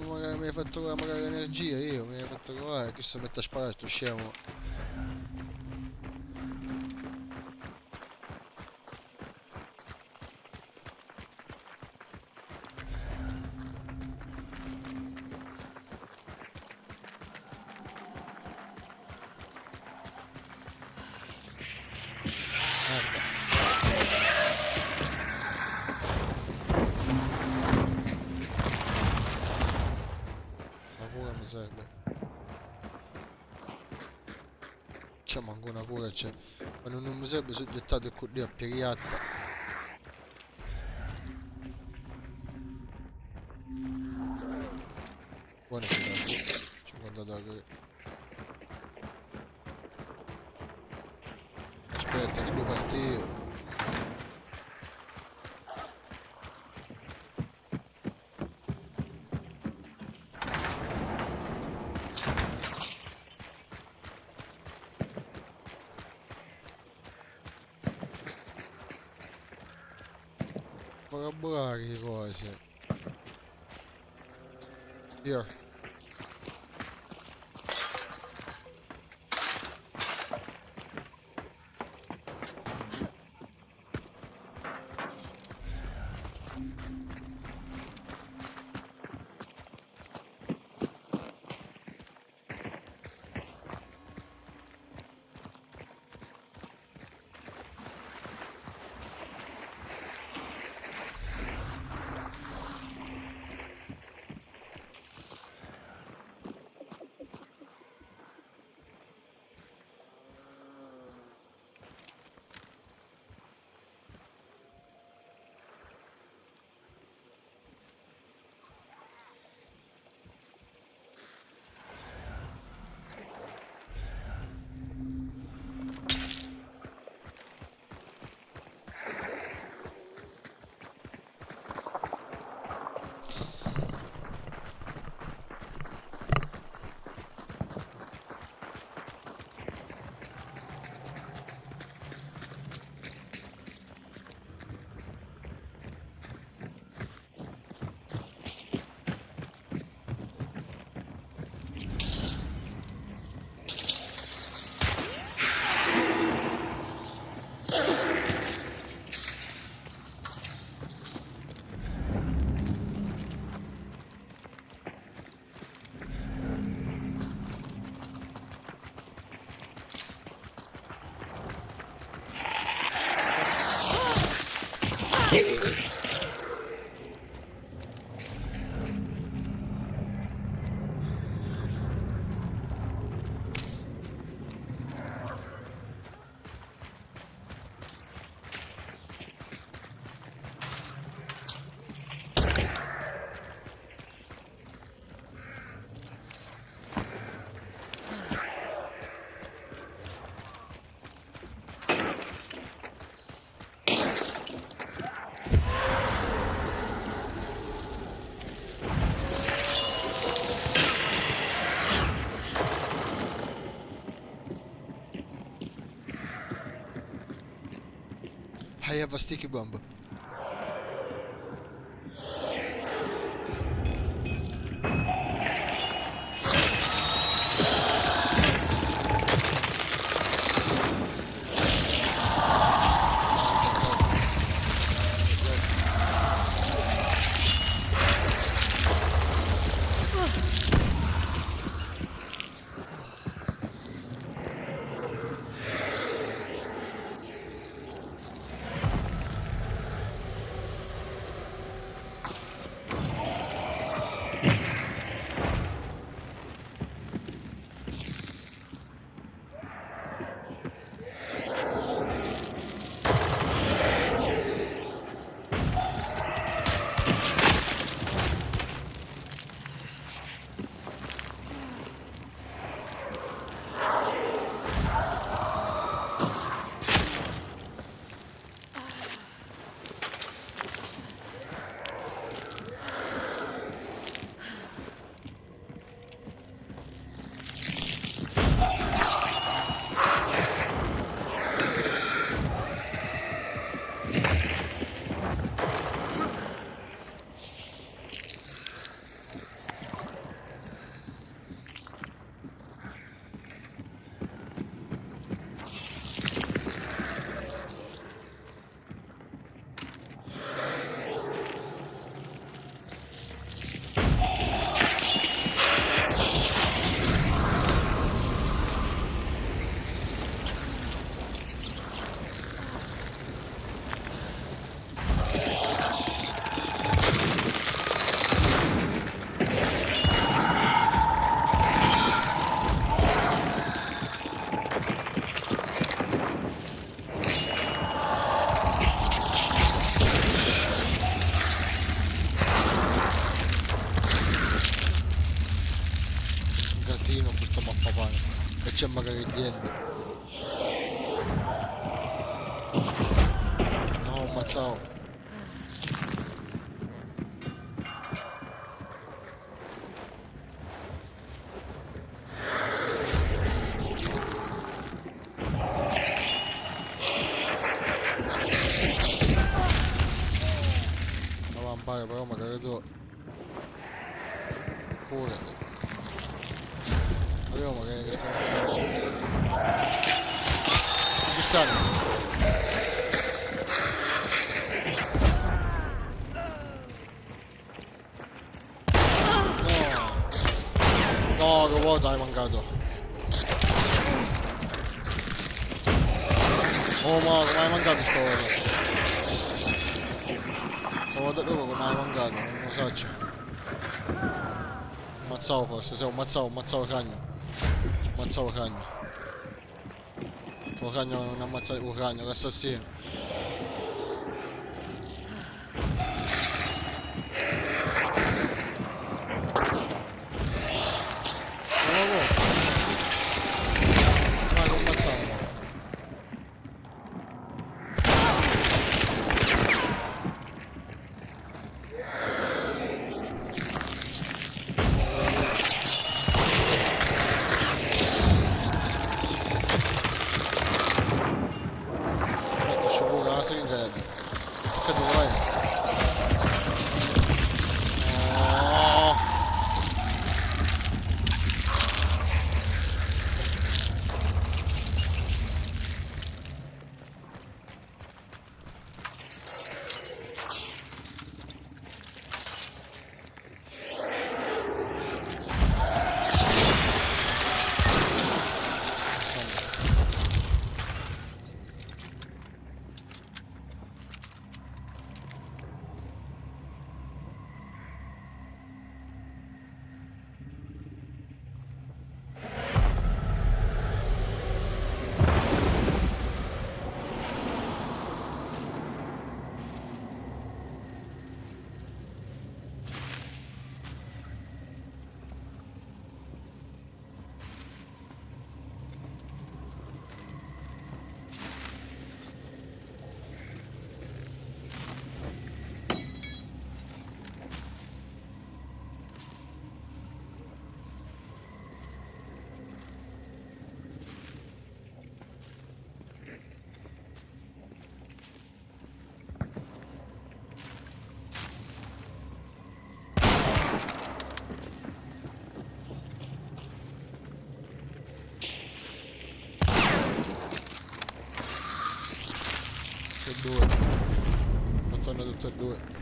Magari mi hai fatto trovare magari l'energia io, mi hai fatto trovare, chi si mette a sparare sto scemo. Merda. La cura mi serve. Chiamo ancora una cura, cioè. Ma non mi serve soggettato lì a pigliatta. Buono che dà 50 dollari. Aspetta che devo partire. Collaborare che cose. Here. have a sticky bomb. Casino questo mappapane e c'è magari niente. No, ammazzavo. La vampire però magari tu pure. Vediamo magari che stanno ci stanno. No, che vuoto hai mancato. Oh ma come hai mancato sto vuoto? Sto vuoto dopo come hai mancato, non lo so. Ammazzavo forse, se ammazzavo cagno. Ammazzavo cagno. Tuo cagno non ammazza un cagno, l'assassino. tutte e due.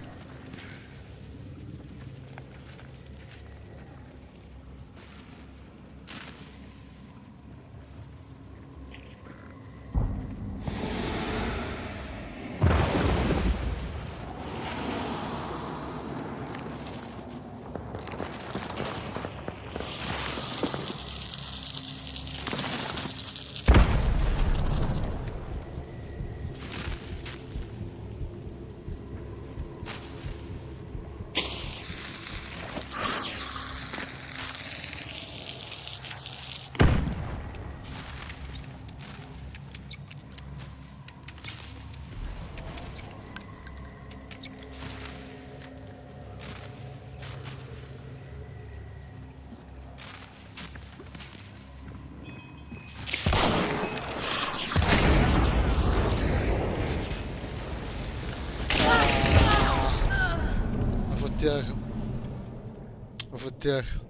Ma fottiero.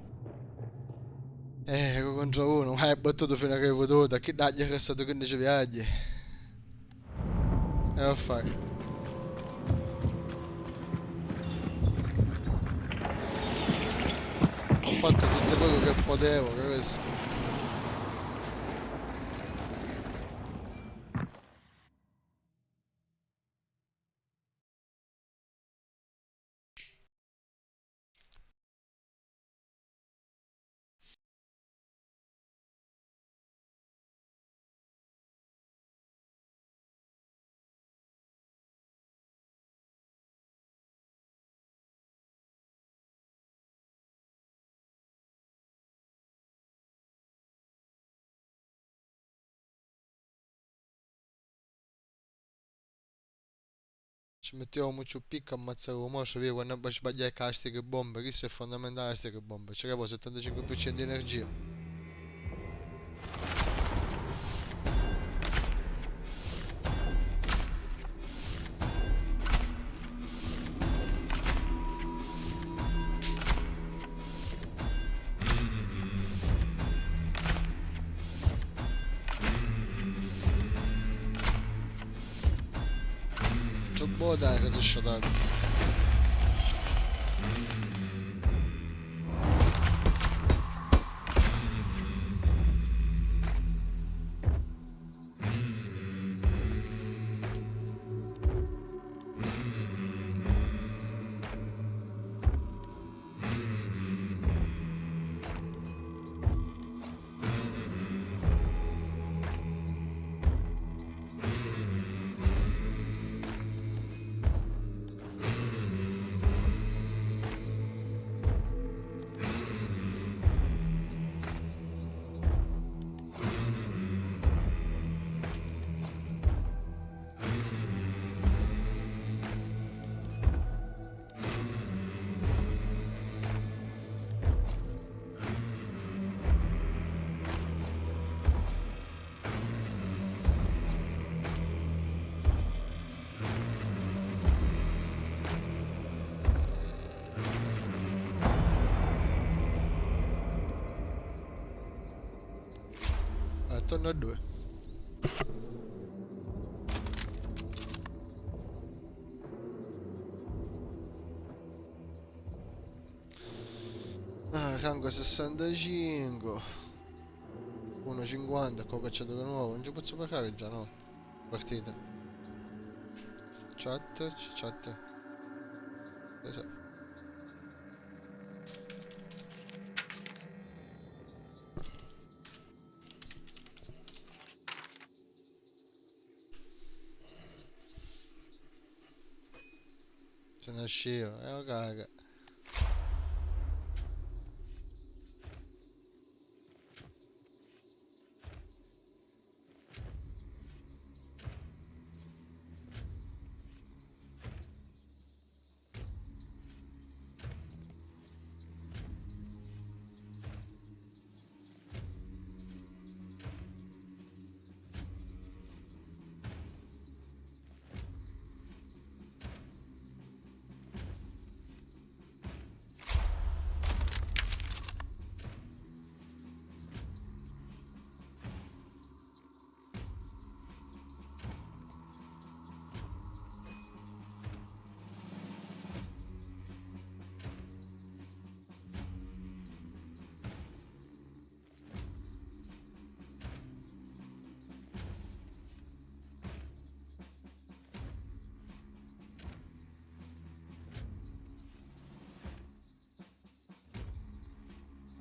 Ero contro uno, ma hai battuto fino a che hai potuto. Che dagli è restato 15 viaggi. E a fare. Ho fatto tutto quello che potevo, che questo. Ci mettevo molto picco a ammazzare un mostro, via quando sbagliai castiche e bombe, questo è fondamentale castiche e bombe, c'avevo 75% di energia. C'ho buono dai che ti sciatato. Torno a 2. Ah, rango 65. 1,50, qua cacciatore nuovo, non ci posso pagare già no? Partita. Chat. Esatto. Se ne usciva, caga.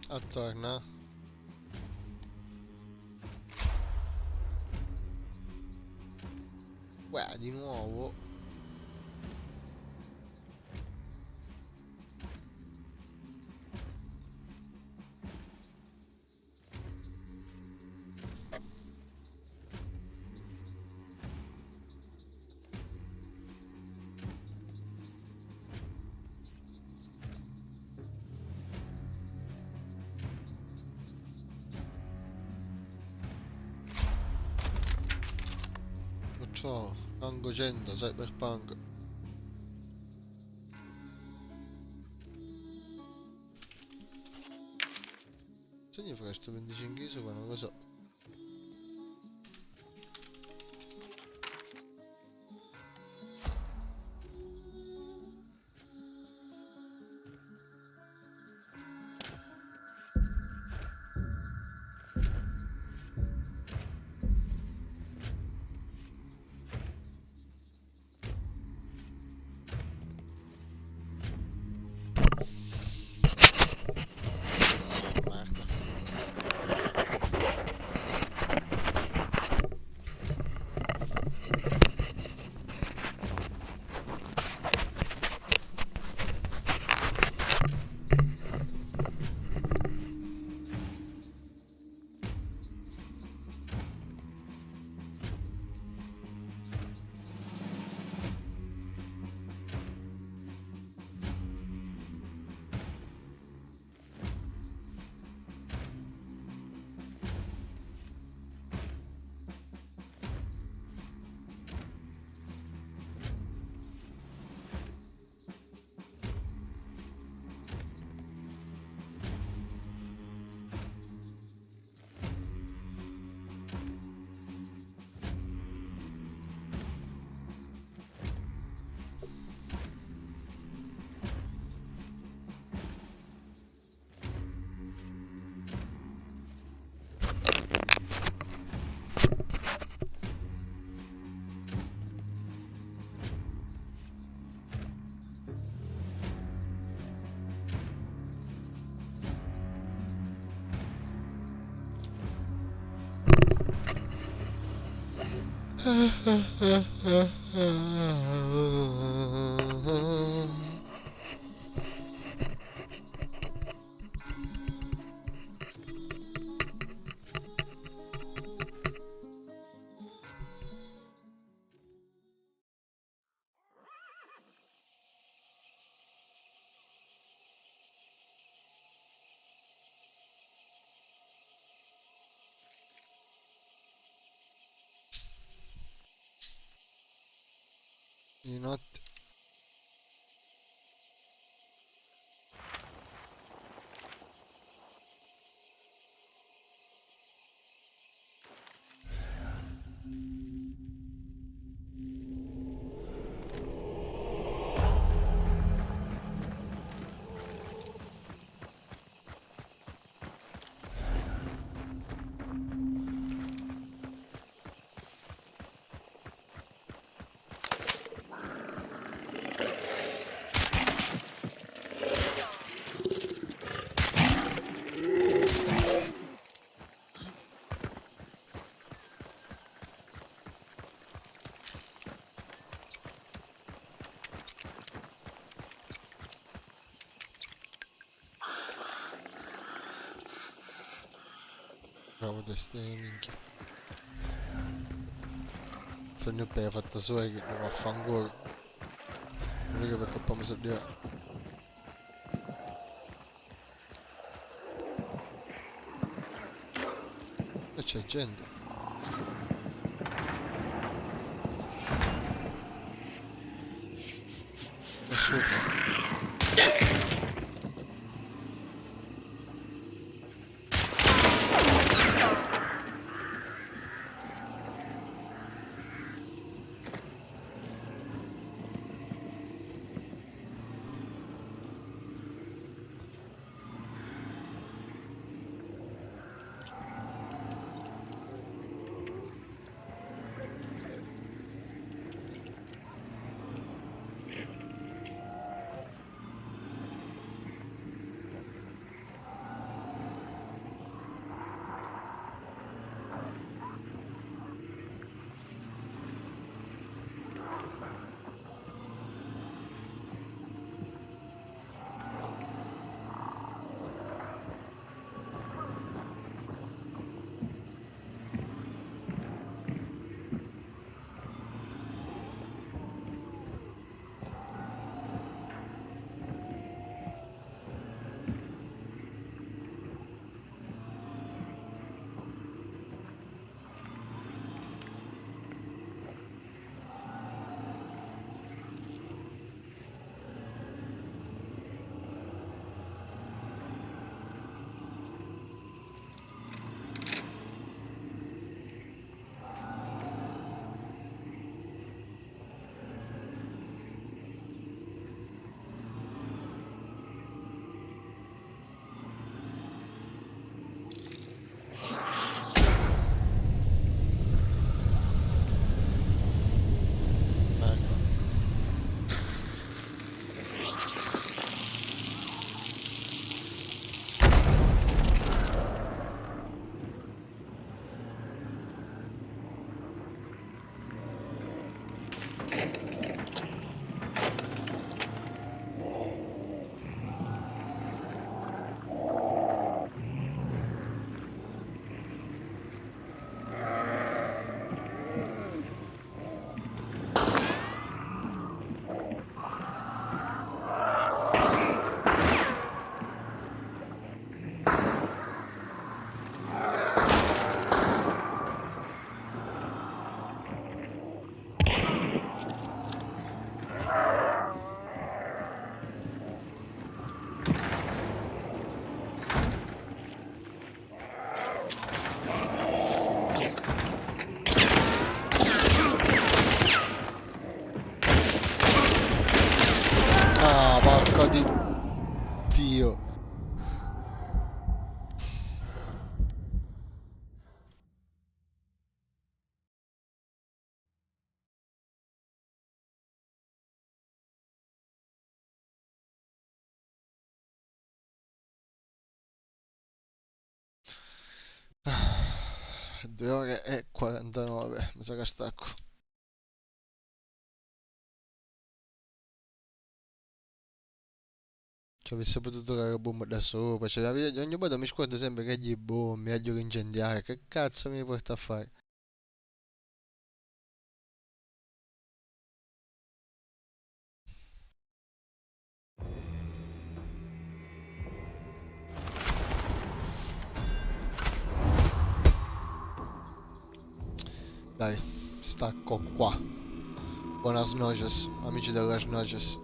Attorno. Uè, di nuovo. Ciao, Rango 100, Cyberpunk. Significa sto 25 ISO qua non lo so. Merda. Di notte. Bravo teste minchia. Sogno per hai fatto solo che non vaffanculo. Non è che per colpa mi sono lì. E c'è gente. Nessuno. 2 ore e 49, mi sa che stacco. Ci avesse potuto dare bomba da sopra, cioè, ogni volta mi scordo sempre che gli bombe, aglio incendiare, che cazzo mi porta a fare? Dai, stacco qua. Buonas noches, amici della Noches.